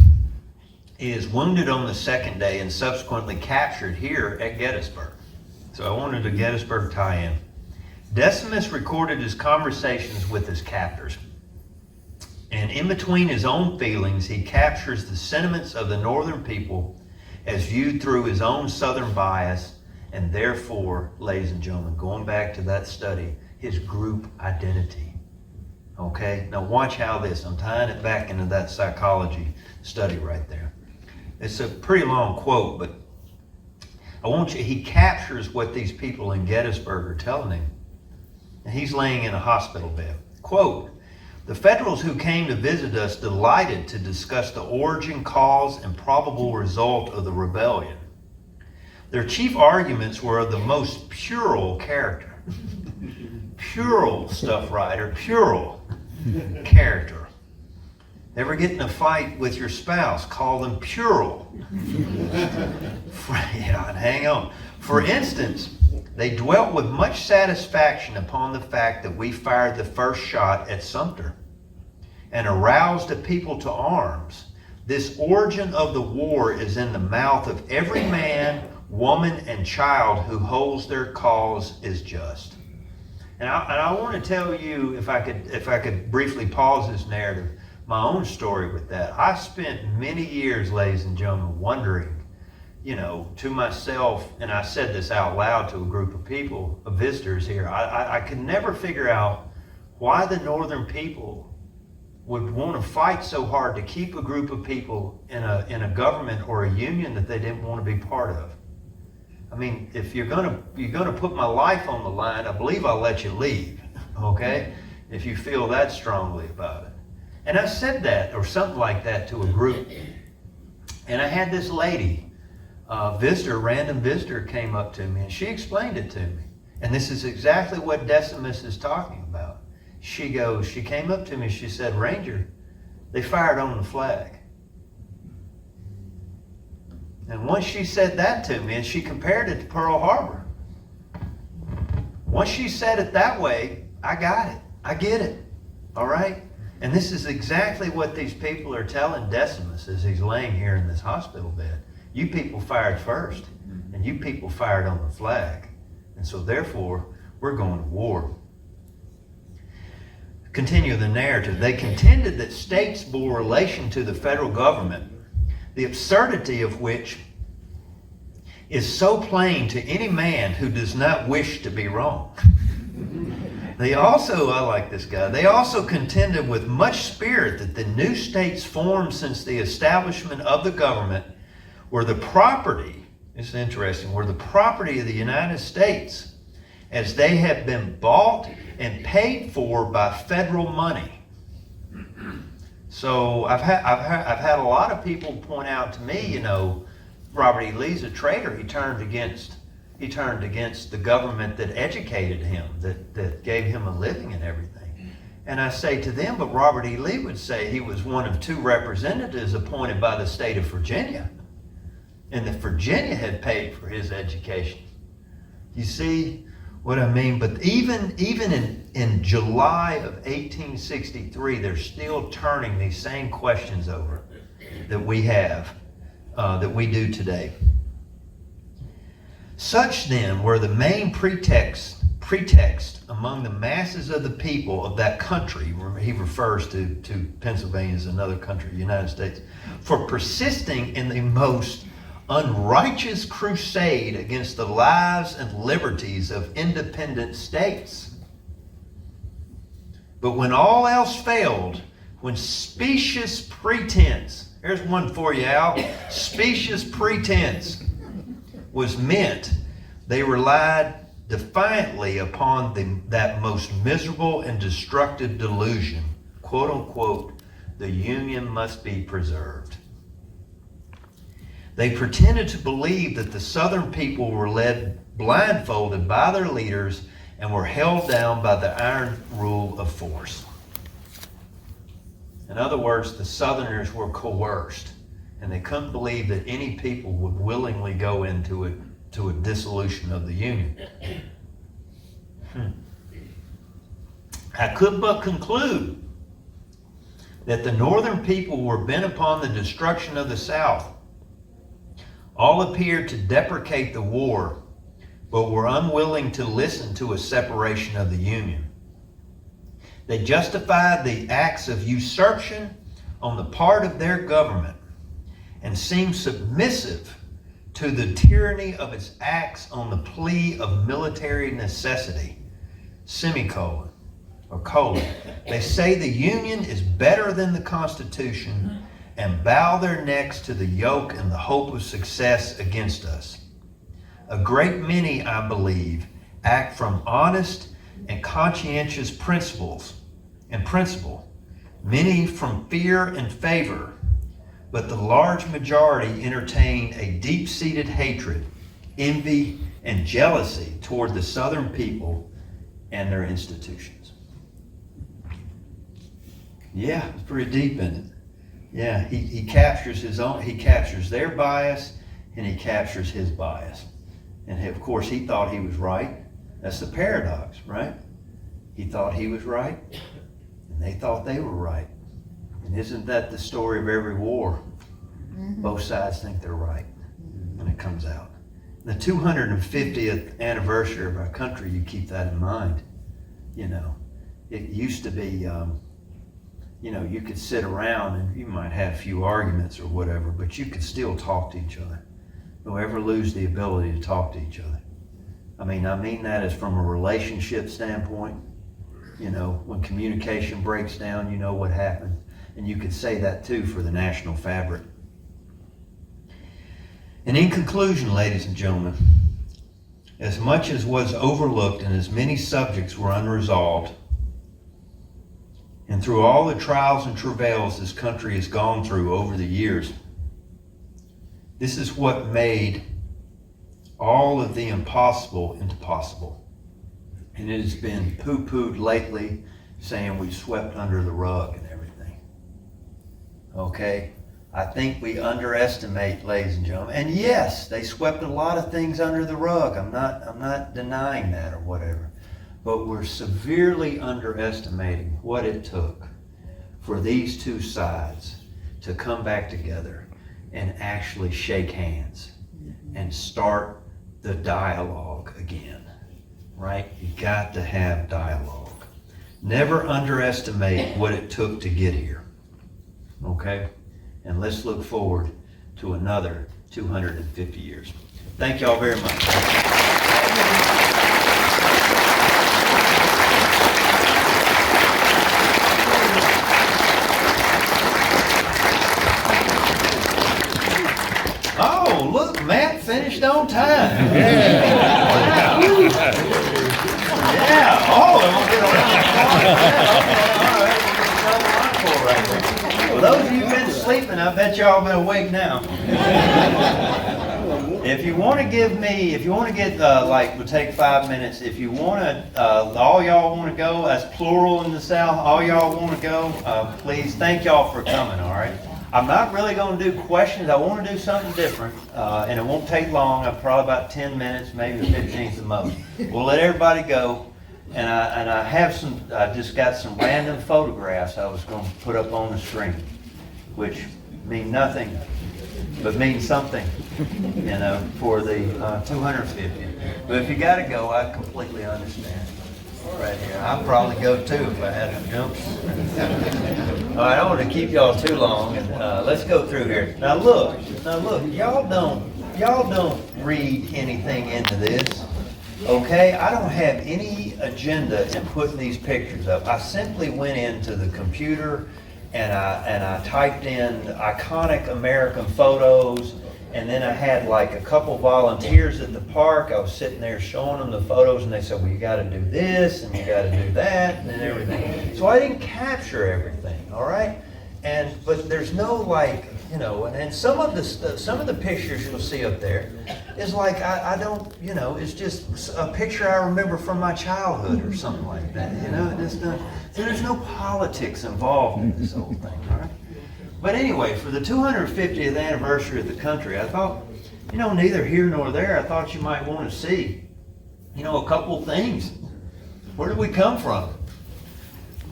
is wounded on the 2nd day and subsequently captured here at Gettysburg. So I wanted a Gettysburg tie-in. Decimus recorded his conversations with his captors. And in between his own feelings, he captures the sentiments of the Northern people as viewed through his own Southern bias, and therefore, ladies and gentlemen, going back to that study, his group identity. Okay? Now watch how this, I'm tying it back into that psychology study right there. It's a pretty long quote, but I want you, he captures what these people in Gettysburg are telling him. And he's laying in a hospital bed. Quote, "The Federals who came to visit us delighted to discuss the origin, cause, and probable result of the rebellion. Their chief arguments were of the most puerile character." Puerile stuff, writer, puerile character. Ever get in a fight with your spouse? Call them puerile. Yeah, hang on. For instance, they dwelt with much satisfaction upon the fact that we fired the first shot at Sumter and aroused the people to arms. This origin of the war is in the mouth of every man, woman, and child who holds their cause is just. And I want to tell you, if I could briefly pause this narrative, my own story with that. I spent many years, ladies and gentlemen, wondering, to myself, and I said this out loud to a group of people, of visitors here, I could never figure out why the Northern people would want to fight so hard to keep a group of people in a government or a union that they didn't want to be part of. I mean, if you're gonna put my life on the line, I believe I'll let you leave, okay? If you feel that strongly about it. And I said that, or something like that, to a group. And I had this lady, random visitor came up to me, and she explained it to me. And this is exactly what Decimus is talking about. She came up to me, she said, "Ranger, they fired on the flag." And once she said that to me, and she compared it to Pearl Harbor, once she said it that way, I got it. I get it. All right? And this is exactly what these people are telling Decimus as he's laying here in this hospital bed. You people fired first, and you people fired on the flag. And so therefore, we're going to war. Continue the narrative. They contended that states bore relation to the federal government, the absurdity of which is so plain to any man who does not wish to be wrong. They also, I like this guy, they also contended with much spirit that the new states formed since the establishment of the government were the property, it's interesting, were the property of the United States, as they had been bought and paid for by federal money. So I've had a lot of people point out to me, you know, Robert E. Lee's a traitor. He turned against the government that educated him, that gave him a living and everything. And I say to them, but Robert E. Lee would say he was one of 2 representatives appointed by the state of Virginia, and that Virginia had paid for his education. You see what I mean? But even in July of 1863, they're still turning these same questions over that we have, that we do today. Such then were the main pretext among the masses of the people of that country. He refers to Pennsylvania as another country, the United States, for persisting in the most unrighteous crusade against the lives and liberties of independent states. But when all else failed, when specious pretense, here's one for you, Al, specious pretense was meant, they relied defiantly upon that most miserable and destructive delusion, quote unquote, the Union must be preserved. They pretended to believe that the Southern people were led blindfolded by their leaders and were held down by the iron rule of force. In other words, the Southerners were coerced, and they couldn't believe that any people would willingly go into a dissolution of the Union. I could but conclude that the Northern people were bent upon the destruction of the South. All appeared to deprecate the war, but were unwilling to listen to a separation of the Union. They justified the acts of usurpation on the part of their government and seemed submissive to the tyranny of its acts on the plea of military necessity, semicolon, or colon. They say the Union is better than the Constitution and bow their necks to the yoke and the hope of success against us. A great many, I believe, act from honest and conscientious principle, many from fear and favor, but the large majority entertain a deep-seated hatred, envy, and jealousy toward the Southern people and their institutions. Yeah, it's pretty deep in it. Yeah, he captures he captures their bias, and he captures his bias. And of course, he thought he was right. That's the paradox, right? He thought he was right, and they thought they were right. And isn't that the story of every war? Mm-hmm. Both sides think they're right, and it comes out. The 250th anniversary of our country, you keep that in mind. You know, it used to be, you could sit around and you might have a few arguments or whatever, but you could still talk to each other. Don't ever lose the ability to talk to each other. I mean that as from a relationship standpoint. You know, when communication breaks down, you know what happened. And you could say that too for the national fabric. And in conclusion, ladies and gentlemen, as much as was overlooked and as many subjects were unresolved, and through all the trials and travails this country has gone through over the years, this is what made all of the impossible into possible. And it has been poo-pooed lately, saying we swept under the rug and everything. Okay? I think we underestimate, ladies and gentlemen. And yes, they swept a lot of things under the rug. I'm not denying that or whatever. But we're severely underestimating what it took for these two sides to come back together and actually shake hands and start the dialogue again, right? You got to have dialogue. Never underestimate what it took to get here, okay? And let's look forward to another 250 years. Thank y'all very much. Oh, look, Matt finished on time. Yeah. Yeah. Oh, I'm gonna get on that. All right. Well, those of you who've been sleeping, I bet y'all been awake now. If you want to give me, if you want to get, like, we'll take 5 minutes. If you want to, all y'all want to go, that's plural in the South, all y'all want to go, please, thank y'all for coming, all right? I'm not really going to do questions. I want to do something different, and it won't take long. Probably about 10 minutes, maybe 15 at the most. We'll let everybody go, and I have some. I just got some random photographs I was going to put up on the screen, which mean nothing, but mean something, you know, for the 250. But if you got to go, I completely understand. Right here. I'd probably go too if I had a jump. All right, I don't want to keep y'all too long, and let's go through here. Now look, y'all don't read anything into this, okay? I don't have any agenda in putting these pictures up. I simply went into the computer and I typed in iconic American photos. And then I had like a couple volunteers at the park. I was sitting there showing them the photos, and they said, well, you got to do this, and you got to do that, and everything. So I didn't capture everything, all right? But there's no, like, you know, and some of the pictures you'll see up there is like, I don't, you know, it's just a picture I remember from my childhood or something like that, you know? So there's no politics involved in this whole thing, all right? But anyway, for the 250th anniversary of the country, I thought, you know, neither here nor there, I thought you might want to see, you know, a couple things. Where did we come from?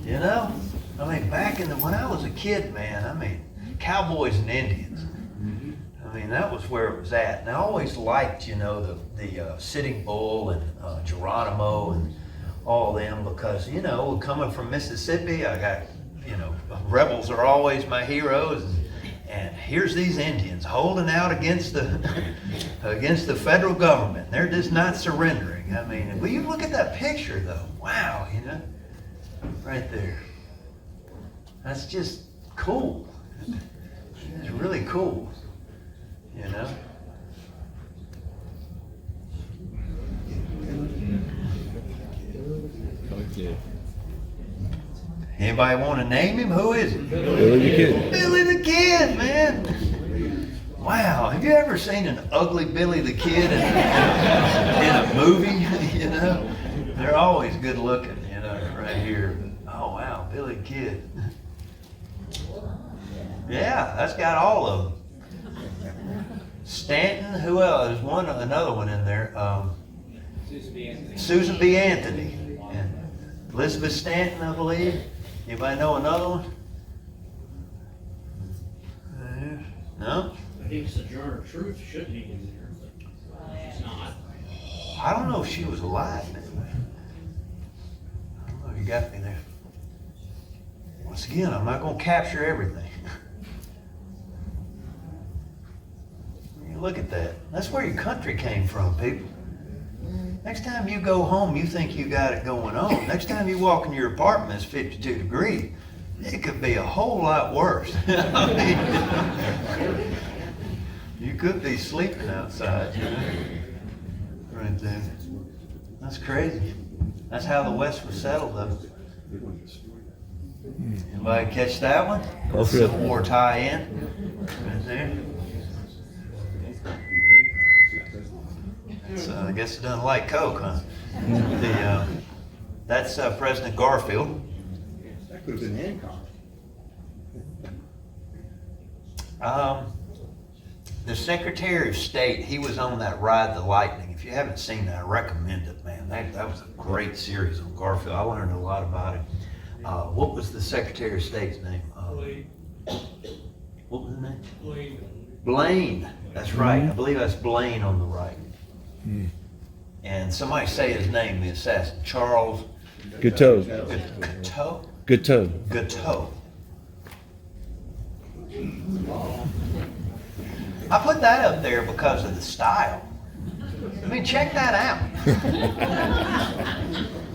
You know? I mean, when I was a kid, man, I mean, cowboys and Indians. I mean, that was where it was at. And I always liked, you know, the Sitting Bull and Geronimo and all them because, you know, coming from Mississippi, I got, you know, rebels are always my heroes, and here's these Indians holding out against the federal government. They're just not surrendering. I mean, will you look at that picture though? Wow, you know, right there. That's just cool. It's really cool, you know. Okay. Anybody want to name him? Who is it? Billy the Kid. Billy the Kid, man. Wow, have you ever seen an ugly Billy the Kid in a movie? You know, they're always good looking, you know, right here. Oh, wow, Billy the Kid. Yeah, that's got all of them. Stanton, who else? There's another one in there. Susan B. Anthony. And Elizabeth Stanton, I believe. Anybody know another one? No? I think Sojourner Truth should be in there, but she's not. I don't know if she was alive. I don't know, you got me there. Once again, I'm not going to capture everything. You look at that. That's where your country came from, people. Next time you go home, you think you got it going on. Next time you walk in your apartment, it's 52 degrees. It could be a whole lot worse. I mean, you could be sleeping outside, you know? Right there. That's crazy. That's how the West was settled, though. Anybody catch that one? Civil War tie-in. Right there. I guess it doesn't like Coke, huh? That's President Garfield. That could have been Hancock. The Secretary of State, he was on that Ride the Lightning. If you haven't seen that, I recommend it, man. That was a great series on Garfield. I learned a lot about it. What was the Secretary of State's name? What was his name? Blaine. That's right. I believe that's Blaine on the right. And somebody say his name, the assassin. Charles Guiteau. Guiteau? Guiteau. Guiteau. I put that up there because of the style. I mean, check that out.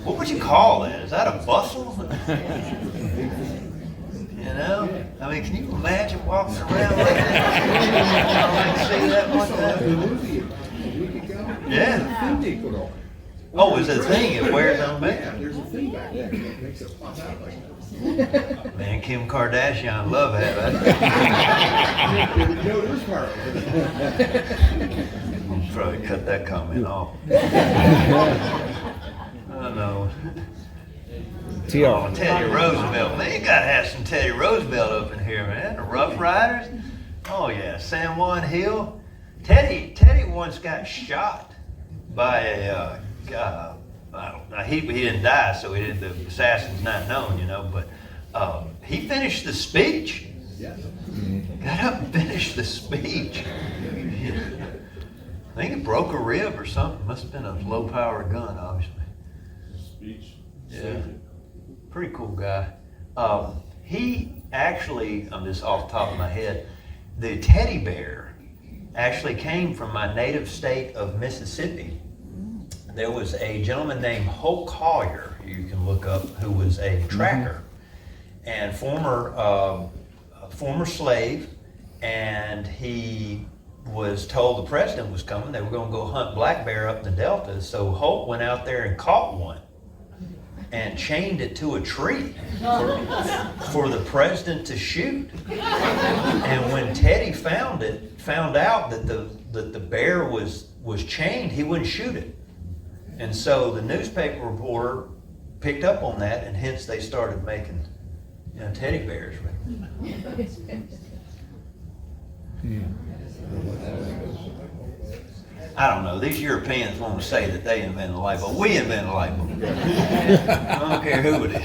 What would you call that? Is that a bustle? You know? I mean, can you imagine walking around like that? See that one time? Yeah. Oh, is it a thing? It wears on back? Yeah, there's a thing back there that makes it pop out like that. Man, Kim Kardashian love that. No, there's part of it. Probably cut that comment off. I know. Oh, Teddy Roosevelt. Man, you gotta have some Teddy Roosevelt up in here, man. The Rough Riders. Oh yeah, San Juan Hill. Teddy once got shot by a I don't know. He didn't die, so the assassin's not known, you know. But he finished the speech. Yeah. Got up and finished the speech. I think it broke a rib or something. Must have been a low-powered gun, obviously. Speech. Yeah. Pretty cool guy. He actually, I'm just off the top of my head, the teddy bear actually came from my native state of Mississippi. There was a gentleman named Holt Collier, you can look up, who was a tracker and former slave, and he was told the president was coming. They were going to go hunt black bear up in the Delta, so Holt went out there and caught one and chained it to a tree for the president to shoot. And when Teddy found out that the bear was chained, he wouldn't shoot it. And so the newspaper reporter picked up on that, and hence they started making, you know, teddy bears. I don't know. These Europeans want to say that they invented the light bulb. We invented the light bulb. I don't care who it is.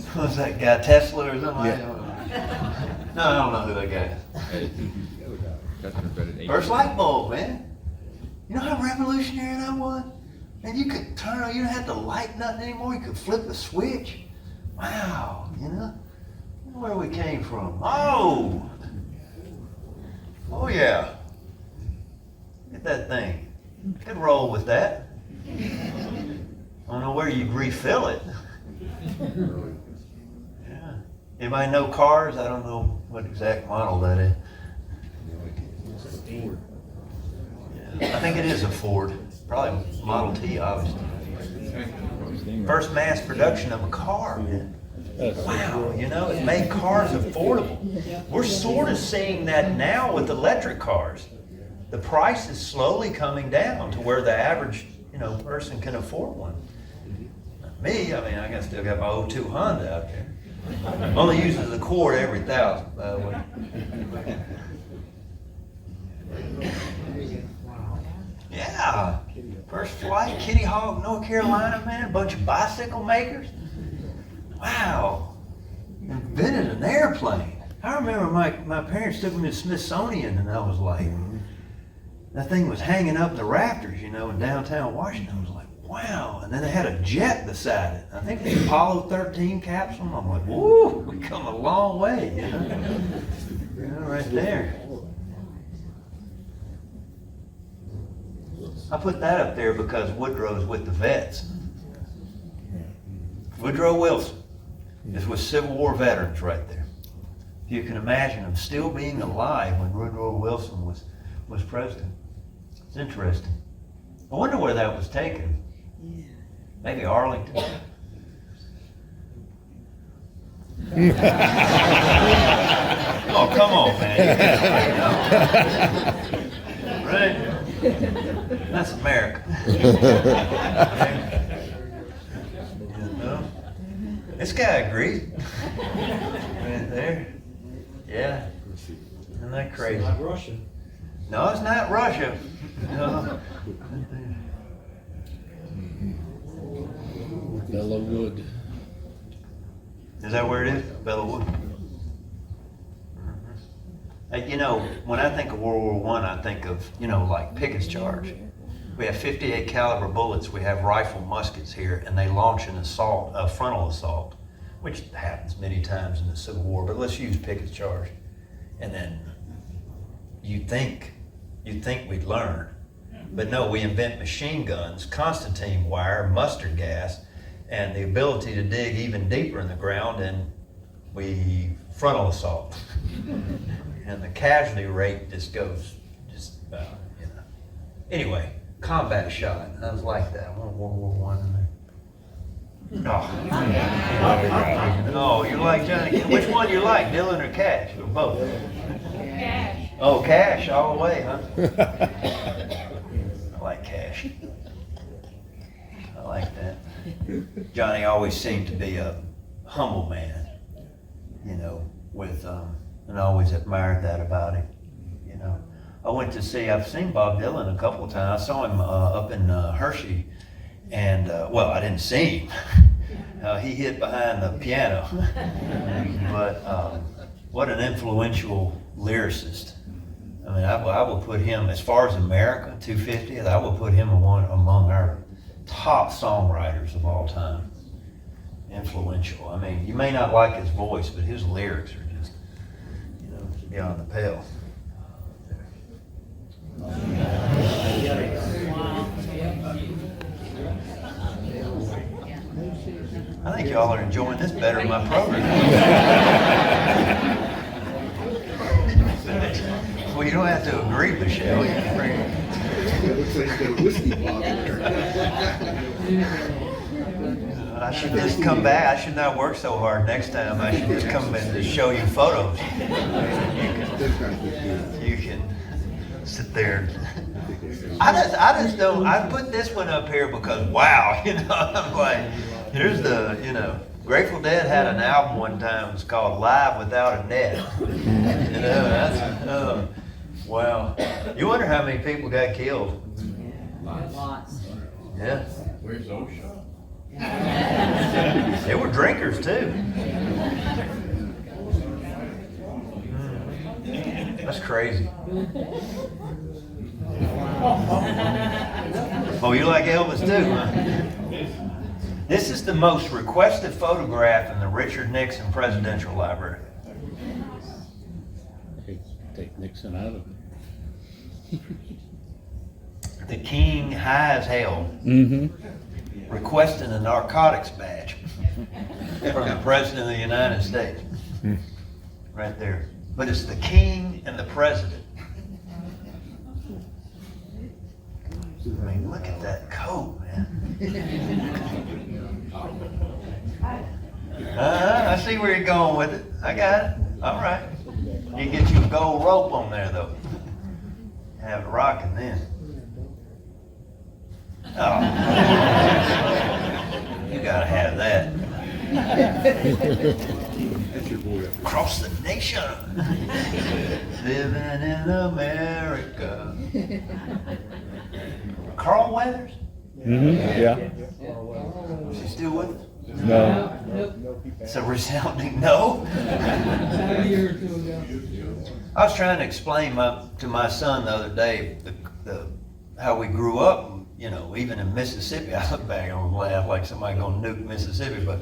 What's that guy, Tesla or something like that? No, I don't know who that guy is. First light bulb, man. You know how revolutionary that was? And you could turn on, you don't have to light nothing anymore. You could flip a switch. Wow, you know? Where we came from. Oh yeah. Get that thing. Could roll with that. I don't know where you'd refill it. Yeah. Anybody know cars? I don't know what exact model that is. Yeah. I think it is a Ford. Probably Model T, obviously. First mass production of a car, man. Wow, you know, it made cars affordable. We're sort of seeing that now with electric cars. The price is slowly coming down to where the average, you know, person can afford one. Me, I mean, I still got my 02 Honda out there. Only uses the cord every 1,000, by the way. Yeah, first flight, Kitty Hawk, North Carolina, man, a bunch of bicycle makers. Wow, invented an airplane. I remember my parents took me to the Smithsonian, and I was like, that thing was hanging up in the rafters, you know, in downtown Washington. I was like, wow. And then they had a jet beside it. I think the Apollo 13 capsule. I'm like, woo, we come a long way, you know, you know, right there. I put that up there because Woodrow's with the vets. Woodrow Wilson is with Civil War veterans right there. You can imagine him still being alive when Woodrow Wilson was president. It's interesting. I wonder where that was taken. Maybe Arlington. Oh, come on, man. Right? That's America. You know? This guy agrees. Right there. Yeah. Isn't that crazy? It's not Russian. No, it's not Russia. No. Bellawood. Is that where it is? Bellawood. You know, when I think of World War I think of, you know, like Pickett's Charge. We have 58 caliber bullets. We have rifle muskets here, and they launch an assault, a frontal assault, which happens many times in the Civil War. But let's use Pickett's Charge, and then you'd think we'd learn. But no, we invent machine guns, Constantine wire, mustard gas, and the ability to dig even deeper in the ground, and we frontal assault. And the casualty rate just goes, you know. Anyway, combat shot. I was like that. World War I in there. Oh, you like Johnny? Which one you like, Dylan or Cash, or both? Cash. Oh, Cash all the way, huh? I like Cash. I like that. Johnny always seemed to be a humble man, you know, with, and I always admired that about him, you know. I've seen Bob Dylan a couple of times. I saw him up in Hershey, and, well, I didn't see him. He hid behind the piano. But what an influential lyricist. I mean, I will put him, as far as America, 250th, I will put him among our top songwriters of all time. Influential. I mean, you may not like his voice, but his lyrics are just, you know, beyond the pale. I think y'all are enjoying this better than my program. Well, you don't have to agree, Michelle. You can bring it. It looks like he's got a whiskey bottle there. I should just come back. I should not work so hard next time. I should just come and just show you photos. You can sit there. I just don't. I put this one up here because wow, you know. I'm like, here's the, you know, Grateful Dead had an album one time. It was called Live Without a Net. You know, that's wow. You wonder how many people got killed. Lots. Yeah. Where's OSHA? They were drinkers too. That's crazy. Oh, you like Elvis too, huh? This is the most requested photograph in the Richard Nixon Presidential Library. Take Nixon out of it. The king high as hell, requesting a narcotics badge from the President of the United States. Right there. But it's the king and the president. I mean, look at that coat, man. I see where you're going with it. I got it. All right. You get you a gold rope on there, though. Have it rocking then. Oh. You gotta have that. That's your boy. Across the nation. Living in America. Carl Weathers? Yeah. Is he still with us? No. It's a resounding no. I was trying to explain to my son the other day how we grew up, you know, even in Mississippi. I look back and laugh like somebody gonna nuke Mississippi, but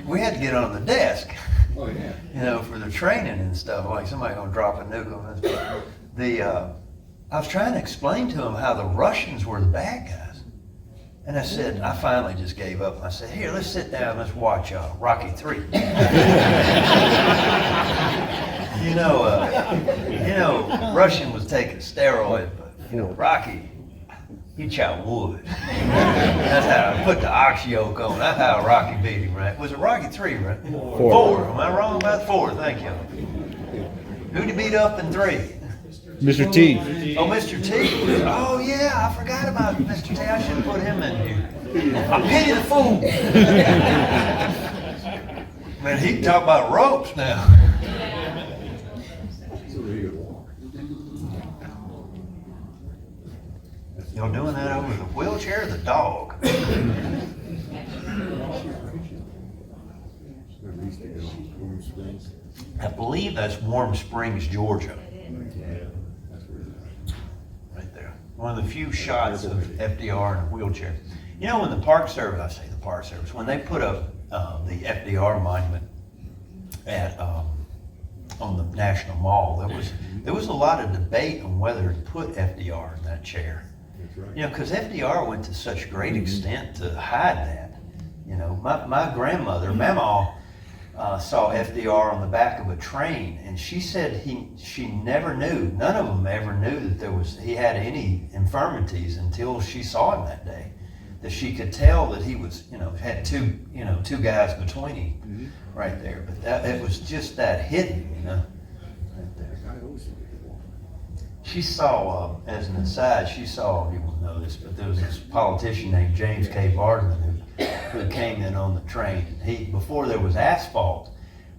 we had to get on the desk, Oh, yeah. you know, for the training and stuff, like somebody gonna drop a nuke on us. I was trying to explain to him how the Russians were the bad guys. And I said, I finally just gave up. I said, here, let's sit down, let's watch Rocky III. You know, Russian was taking steroids, but you know, Rocky, he chopped wood. That's how I put the ox yoke on. That's how Rocky beat him, right? Was it Rocky III, right? Four. Am I wrong about 4? Thank you. Who'd he beat up in 3? Mr. T. Oh, Mr. T. Oh, yeah, I forgot about Mr. T. I should have put him in here. I pity the fool. Man, he can talk about ropes now. So there you go. Y'all doing that over the wheelchair or the dog? At least they go Warm Springs. I believe that's Warm Springs, Georgia. That's where it's at. Right there. One of the few shots of FDR in a wheelchair. You know, when the Park Service, I say the Park Service, when they put up the FDR monument at on the National Mall. There was a lot of debate on whether to put FDR in that chair. That's right. You know, because FDR went to such great extent to hide that. You know, my grandmother, Mama, saw FDR on the back of a train, and she said she never knew, none of them ever knew that he had any infirmities until she saw him that day. That she could tell that he was, had two guys between him right there. But it was just that hidden, right there. I always think it was. She saw, as an aside, you won't know this, but there was this politician named James K. Bardman who came in on the train. Before there was asphalt,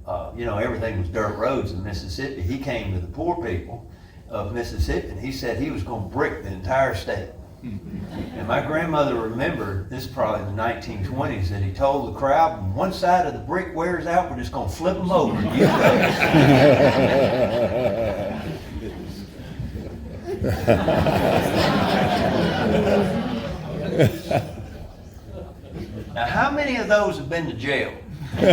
everything was dirt roads in Mississippi. He came to the poor people of Mississippi, and he said he was going to brick the entire state. And my grandmother remembered, this is probably the 1920s, that he told the crowd, when one side of the brick wears out, we're just going to flip them over. You Now, how many of those have been to jail? That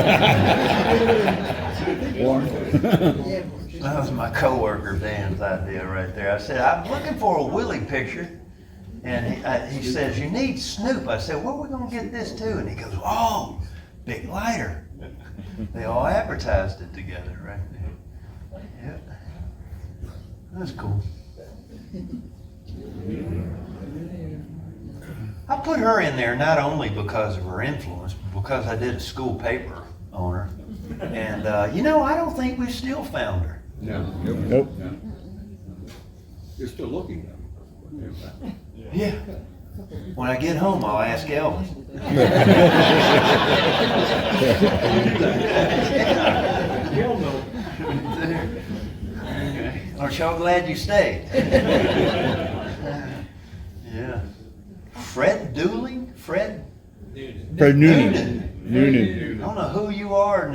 was my coworker Dan's idea right there. I said, I'm looking for a Willie picture. And he says, you need Snoop. I said, where are we going to get this to? And he goes, oh, big lighter. They all advertised it together right there. Yep. That's cool. I put her in there not only because of her influence, but because I did a school paper on her. And, I don't think we've still found her. No. Nope. No. You're still looking though. Yeah. When I get home, I'll ask Elvis. He'll know. Aren't y'all glad you stayed? Yeah. Fred Dooling? Fred Noonan. I don't know who you are in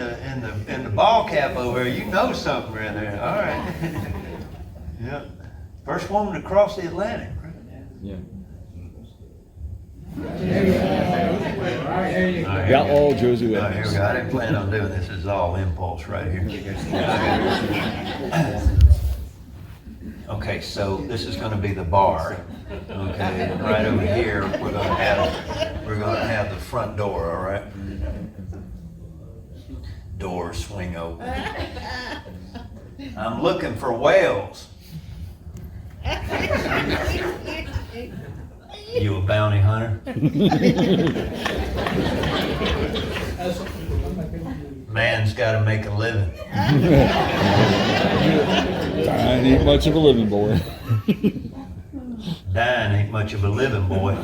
the ball cap over there. You know something right there. All right. Yeah. First woman to cross the Atlantic. Yeah. Right. Yeah, all Josie All right, here we Evans. go. I didn't plan on doing this. This is all impulse right here. Okay, so this is going to be the bar. Okay, and right over here we're going to have the front door. All right. Doors swing open. I'm looking for whales. You a bounty hunter? Man's got to make a living. I ain't much of a living boy. Dying ain't much of a living, boy.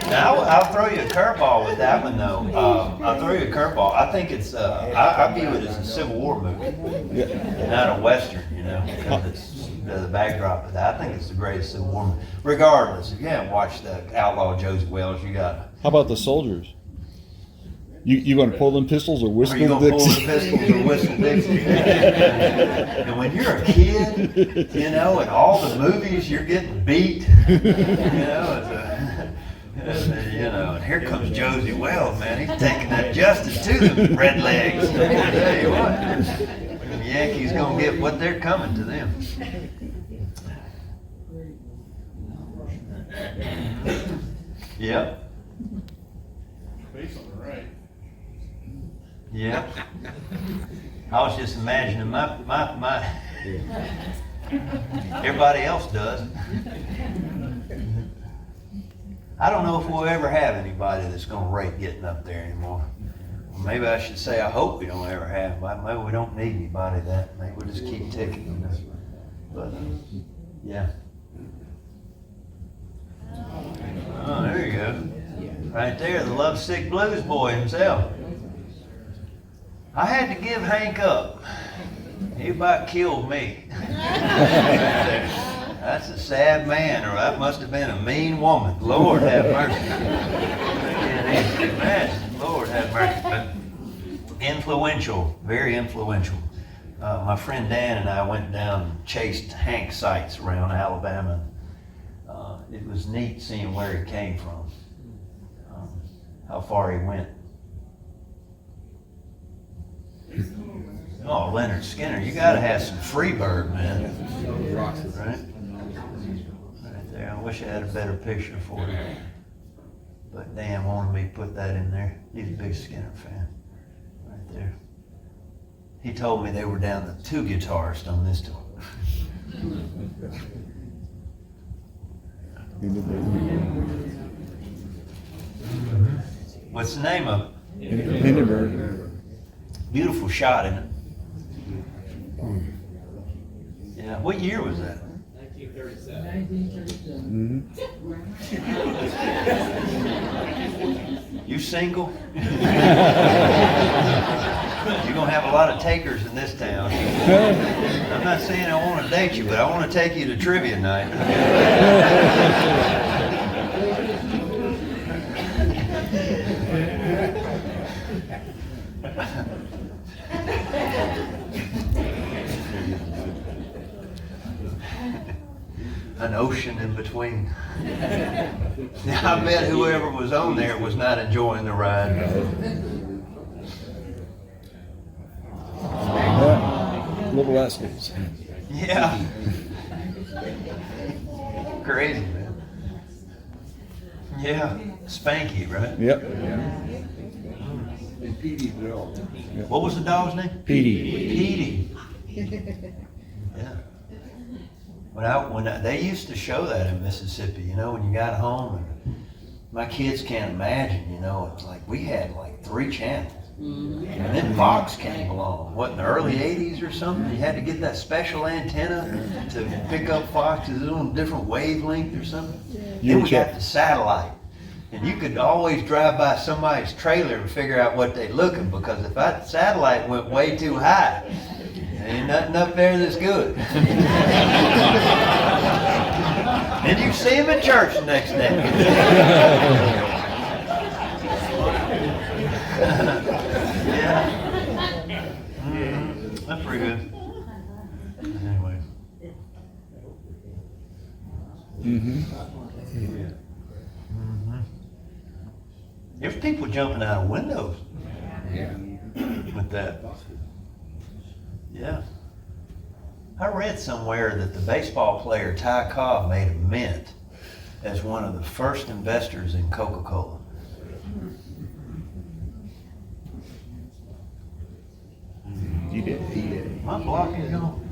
Now, I'll throw you a curveball with that one, though. I'll throw you a curveball. I think it's, I view it as a Civil War movie, not a Western, because it's the backdrop of that. I think it's the greatest Civil War movie. Regardless, if you haven't watched the Outlaw Josie Wells, you got. How about the soldiers? You gonna pull them pistols or Are whistle you the gonna pull the Dixie? pistols or whistle Dixie? And when you're a kid, and all the movies, you're getting beat, and here comes Josie Wells, man. He's taking that justice to the red legs. I tell you what, the Yankees gonna get what they're coming to them. Yep. Face on the right. Yep. I was just imagining my everybody else does. I don't know if we'll ever have anybody that's gonna rate getting up there anymore. Or maybe I should say I hope we don't ever have. Maybe we don't need anybody that. Maybe we'll just keep ticking. But yeah. Oh, there you go. Right there, the lovesick blues boy himself. I had to give Hank up. He about killed me. That's a sad man, or that must have been a mean woman. Lord have mercy. I can't even imagine. Lord have mercy. But influential, very influential. My friend Dan and I went down and chased Hank sites around Alabama. it was neat seeing where he came from, how far he went. Oh, Leonard Skinner, you gotta have some Freebird, man. Right? Right there. I wish I had a better picture for you. But damn, wanted me to put that in there. He's a big Skinner fan. Right there. He told me they were down to 2 guitarists on this tour. What's the name of it? Hindenburg. Beautiful shot, isn't it? Yeah. What year was that? 1937. You single? You're gonna have a lot of takers in this town. I'm not saying I want to date you, but I want to take you to trivia night. An ocean in between. I bet whoever was on there was not enjoying the ride. Little rascals. Yeah. Crazy, man. Yeah. Spanky, right? Yep. And Petey Drill. What was the dog's name? Petey. Petey. Yeah. They used to show that in Mississippi, you know, when you got home, and my kids can't imagine, you know, it's like we had like 3 channels. And then Fox came along, what, in the early 80s or something? You had to get that special antenna to pick up Fox, because it was on a different wavelength or something. Then we got the satellite. And you could always drive by somebody's trailer and figure out what they're looking, because if that satellite went way too high, there ain't nothing up there that's good. And you see him in church the next day. Yeah. That's pretty good. Anyway. There's people jumping out of windows with that. Yeah. I read somewhere that the baseball player Ty Cobb made a mint as one of the first investors in Coca-Cola. He did. My block is gone.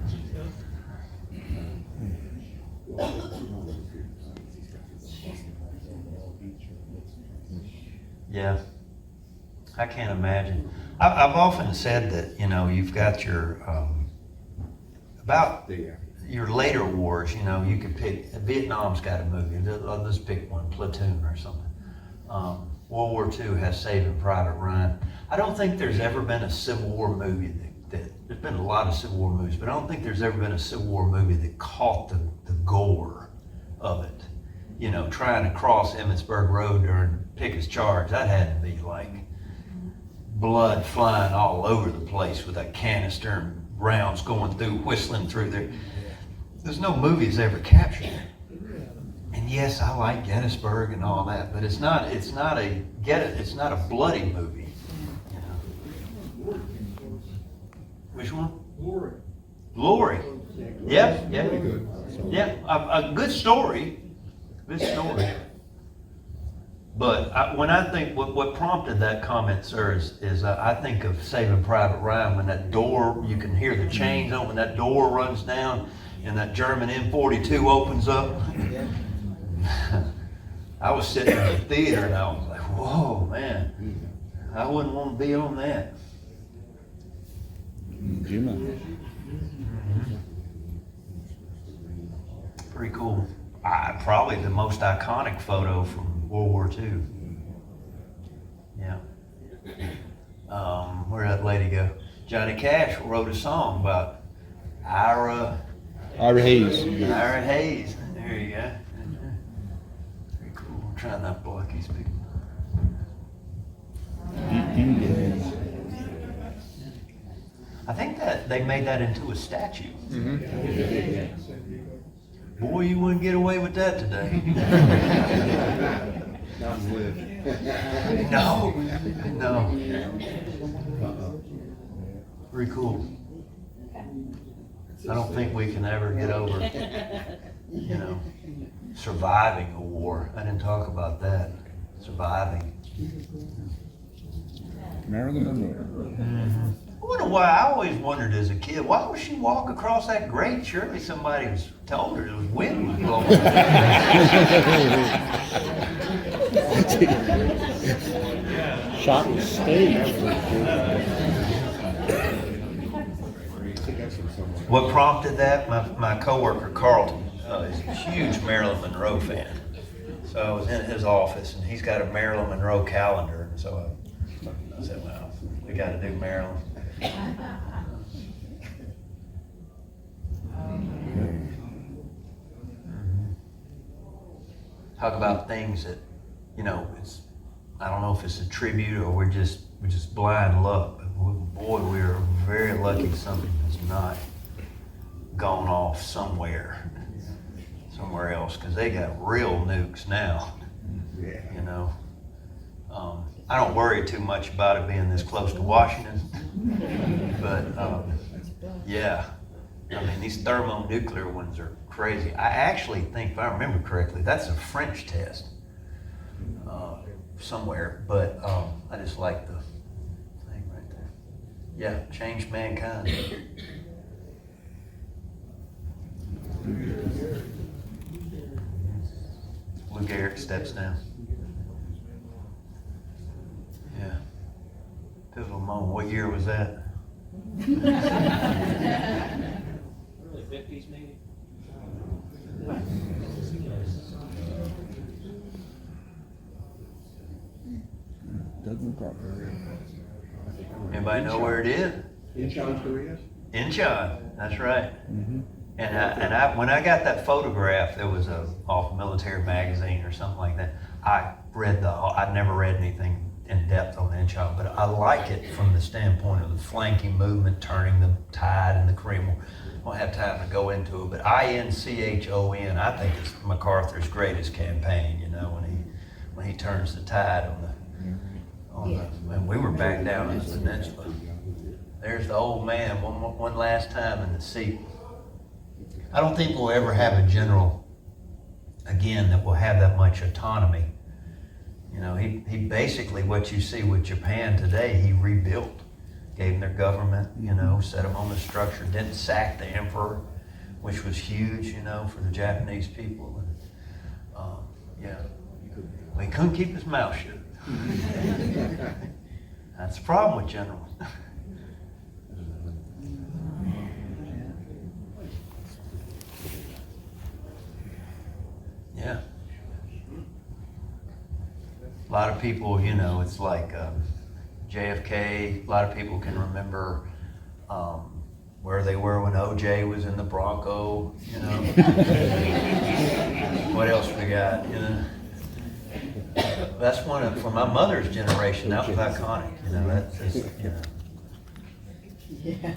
Yeah, I can't imagine. I've often said that, you know, you've got your, about your later wars, you know, you could pick, Vietnam's got a movie, I'll just pick one, Platoon or something. World War II has Saving Private Ryan. I don't think there's ever been a Civil War movie there's been a lot of Civil War movies, but I don't think there's ever been a Civil War movie that caught the gore of it. You know, trying to cross Emmitsburg Road during Pickett's Charge, that had to be like blood flying all over the place with that canister and rounds going through, whistling through there. There's no movies ever captured it. And yes, I like Gettysburg and all that, but it's not a bloody movie. You know. Which one? Glory. Yep. Yeah, a good story. Good story. But when I think, what prompted that comment, sir, is I think of Saving Private Ryan, when that door, you can hear the chains on, when that door runs down and that German M42 opens up. I was sitting in the theater and I was like, whoa, man, I wouldn't want to be on that. Pretty cool. Probably the most iconic photo from World War II. Yeah. Where'd that lady go? Johnny Cash wrote a song about Ira Hayes. Ira Hayes. There you go. Very cool. I'm trying not to block these people. I think that they made that into a statue. Boy, you wouldn't get away with that today. Not with. No, no. Uh-oh. Pretty cool. I don't think we can ever get over, you know, surviving a war. I didn't talk about that. Surviving. Marilyn Monroe. I wonder why. I always wondered as a kid, why would she walk across that grate? Surely somebody was told her it was wind was blowing. Shot and stage. What prompted that? My coworker Carlton is a huge Marilyn Monroe fan. So I was in his office, and he's got a Marilyn Monroe calendar. And so I said, well, we got to do Marilyn. Talk about things that, you know, it's, I don't know if it's a tribute or we're just blind luck. But boy, we are very lucky something has not gone off somewhere else, because they got real nukes now. Yeah. You know, I don't worry too much about it being this close to Washington, but yeah, I mean, these thermonuclear ones are crazy. I actually think, if I remember correctly, that's a French test somewhere, but I just like the thing right there. Yeah, changed mankind. Lou Gehrig steps down. Yeah. Pivotal moment. What year was that? Early 50s maybe? Doesn't proper. Anybody know where it is? Incheon, Korea? Incheon. That's right. Mm-hmm. And when I got that photograph, it was off a military magazine or something like that. I'd never read anything in depth on Incheon, but I like it from the standpoint of the flanking movement, turning the tide in the Korean War. I don't have time to go into it, but Inchon, I think it's MacArthur's greatest campaign. You know, when he turns the tide and we were back down in the peninsula. There's the old man one last time in the seat. I don't think we'll ever have a general again that will have that much autonomy. You know, he basically, what you see with Japan today, he rebuilt, gave them their government, you know, set them on the structure, didn't sack the emperor, which was huge, you know, for the Japanese people. And, yeah, he couldn't keep his mouth shut. That's the problem with generals. Yeah. A lot of people, you know, it's like JFK, a lot of people can remember where they were when OJ was in the Bronco, you know. What else we got, you know? That's for my mother's generation, that was iconic, you know, that's just, you know. Yeah.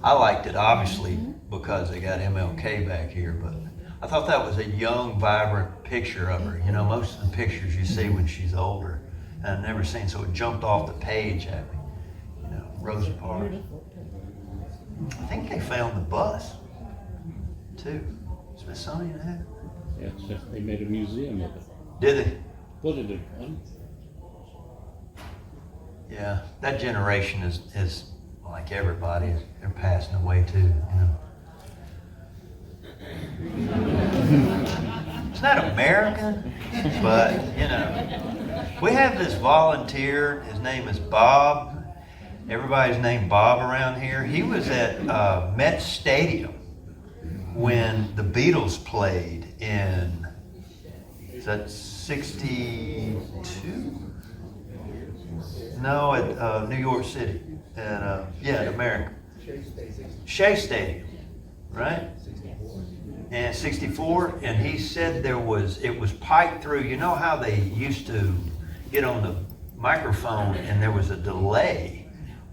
I liked it, obviously, because they got MLK back here, but I thought that was a young, vibrant picture of her. You know, most of the pictures you see when she's older, and I've never seen, so it jumped off the page at me. You know, Rosa Parks. I think they found the bus, too. Smithsonian had it. Yeah, so they made a museum of it. Did they? What did it? Yeah, that generation is like everybody. They're passing away too, you know. It's not American, but you know, we have this volunteer. His name is Bob. Everybody's named Bob around here. He was at Met Stadium when the Beatles played in, is that 62? No, at New York City. At America. Shea Stadium, right? And 64, and he said it was piped through. You know how they used to get on the microphone and there was a delay?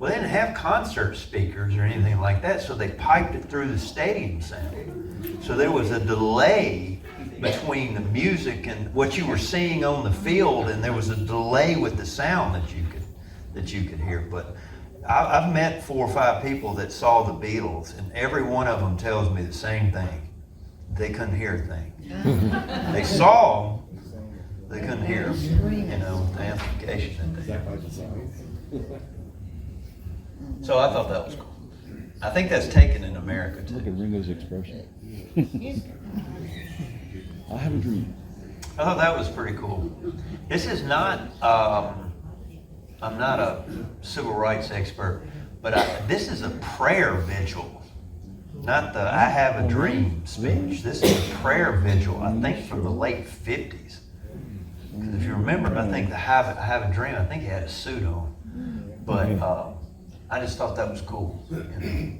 Well, they didn't have concert speakers or anything like that, so they piped it through the stadium sound. So there was a delay between the music and what you were seeing on the field, and there was a delay with the sound that you could hear. But I've met 4 or 5 people that saw the Beatles, and every one of them tells me the same thing. They couldn't hear a thing. They saw them, they couldn't hear them, you know, with the amplification that they had. So I thought that was cool. I think that's taken in America Look at too. Ringo's expression. I have a dream. I thought that was pretty cool. This is not, I'm not a civil rights expert, but this is a prayer vigil, not the I have a dream speech. This is a prayer vigil, I think from the late 50s. Because if you remember, I think I have a dream, I think he had a suit on. But I just thought that was cool. You know?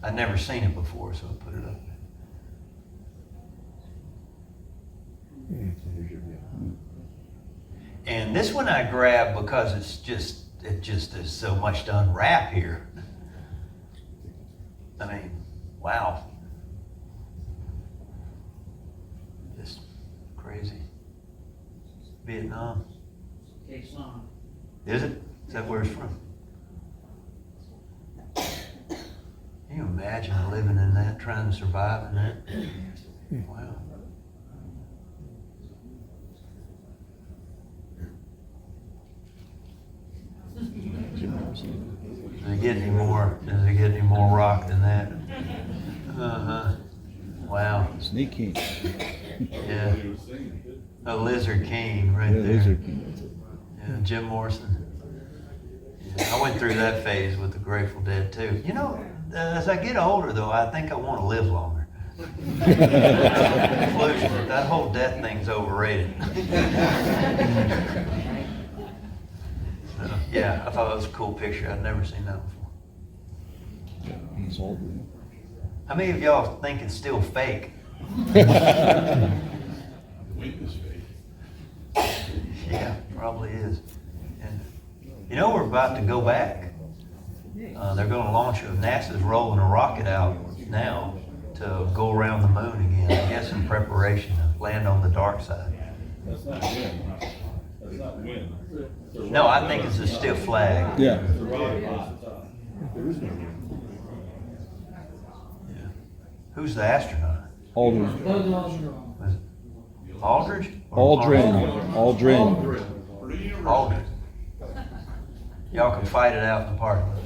I'd never seen it before, so I put it up. And this one I grabbed because it just is so much to unwrap here. I mean, wow. Just crazy. Vietnam. Case on. Is it? Is that where it's from? Can you imagine living in that, trying to survive in that? Wow. Does it get any more rock than that? Uh-huh. Wow. Snake King. Yeah. A Lizard King right Yeah, there. Lizard King. Yeah, Jim Morrison. Yeah, I went through that phase with the Grateful Dead too. You know, as I get older though, I think I want to live longer. Conclusion, that whole death thing's overrated. So, yeah, I thought that was a cool picture. I'd never seen that before. Yeah, it's all real. How many of y'all think it's still fake? Yeah, probably is. And you know, we're about to go back. They're going to launch NASA's rolling a rocket out now to go around the moon again, I guess in preparation to land on the dark side. That's not win. That's not win. No, I think it's a stiff flag. Yeah. It's a rod across the top. There is no win. Yeah. Who's the astronaut? Aldrin. Was it Aldridge? Or Aldrin. Aldrin. Aldridge. Y'all can fight it out in the parking lot.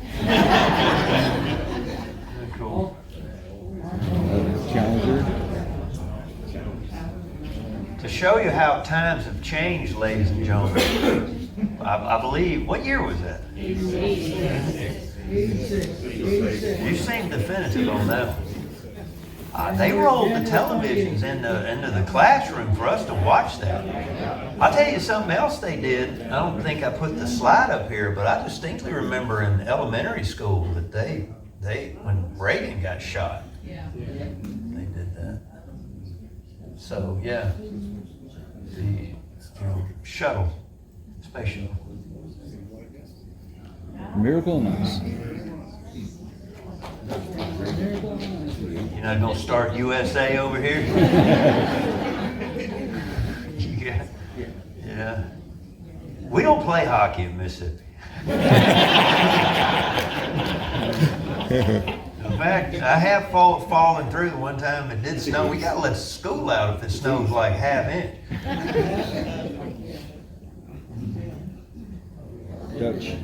Cool. Challenger. To show you how times have changed, ladies and gentlemen, I believe, what year was that? 86. You seem definitive on that one. They rolled the televisions into the classroom for us to watch that. I'll tell you something else they did. I don't think I put the slide up here, but I distinctly remember in elementary school that they when Reagan got shot, they did that. So yeah, the shuttle, space shuttle. Miracle on Ice. You're not gonna start USA over here? Yeah. Yeah. We don't play hockey in Mississippi. In fact, I have fallen through the one time it did snow. We gotta let school out if it snows like ½ inch. Dutch.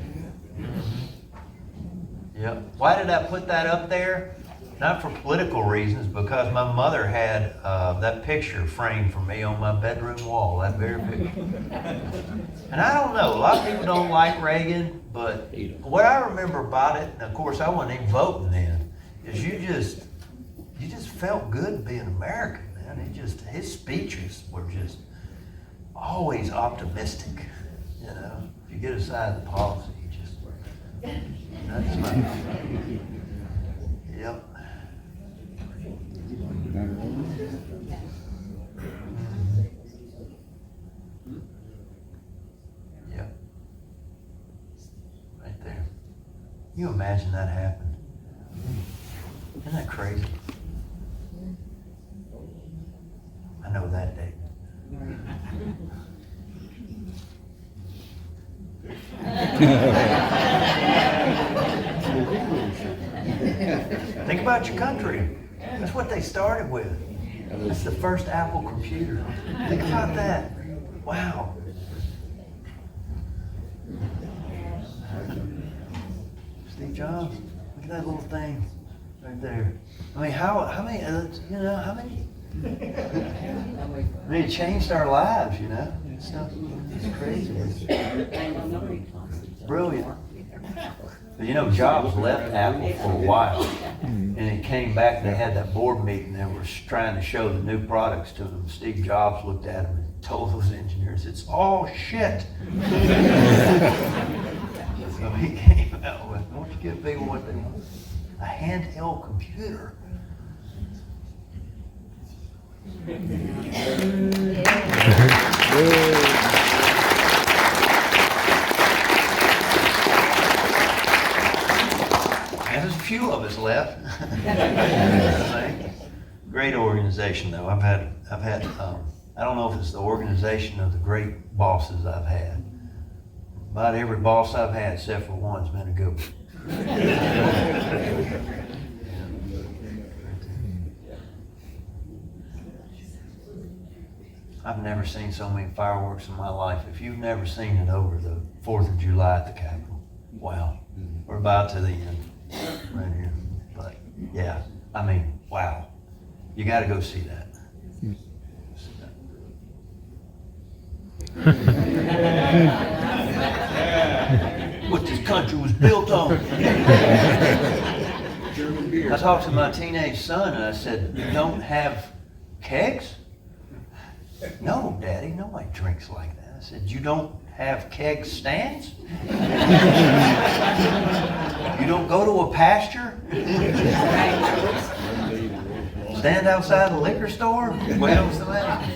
Yep. Why did I put that up there? Not for political reasons, because my mother had that picture framed for me on my bedroom wall, that very picture. And I don't know, a lot of people don't like Reagan, but what I remember about it, and of course I wasn't even voting then, is you just felt good being American, man. His speeches were just always optimistic, you know. If you get aside the policy, that's my, yep. Yep. Right there. You imagine that happened? Isn't that crazy? I know that day. Think about your country. That's what they started with. That's the first Apple computer. Think about that. Wow. Steve Jobs, look at that little thing right there. I mean, how many, how many? I mean, it changed our lives, It's crazy. Brilliant. But Jobs left Apple for a while, and he came back, they had that board meeting, they were trying to show the new products to them. Steve Jobs looked at him and told those engineers, it's all shit. So he came out with, don't you give people what they want? A handheld computer. There's a few of us left. Great organization though. I've had, I don't know if it's the organization of the great bosses I've had. About every boss I've had, except for one's been a good one. I've never seen so many fireworks in my life. If you've never seen it over the 4th of July at the Capitol, wow. We're about to the end right here. But yeah, I mean, wow. You gotta go see that. What this country was built on. I talked to my teenage son and I said, you don't have kegs? No, Daddy, nobody drinks like that. I said, you don't have keg stands? You don't go to a pasture? Stand outside a liquor store? Wait on somebody?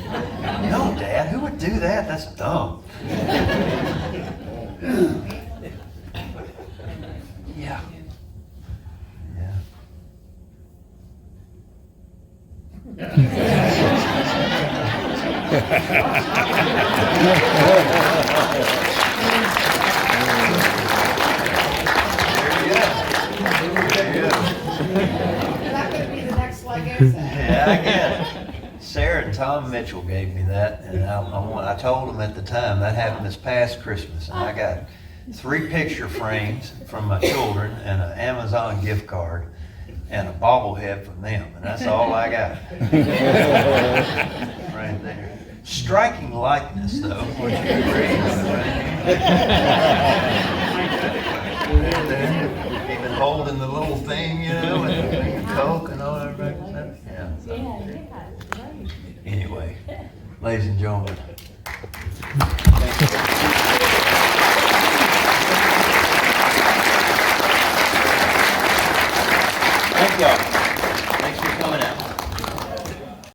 No, Dad, who would do that? That's dumb. Yeah. That could be the next leg exit. Yeah, I guess. Sarah and Tom Mitchell gave me that, and I told them at the time that happened this past Christmas, and I got 3 picture frames from my children and an Amazon gift card and a bobblehead from them, and that's all I got. Right there. Striking likeness, though. What you agree even holding the little thing, and Coke and all that. Yeah. Anyway, ladies and gentlemen. Thank y'all.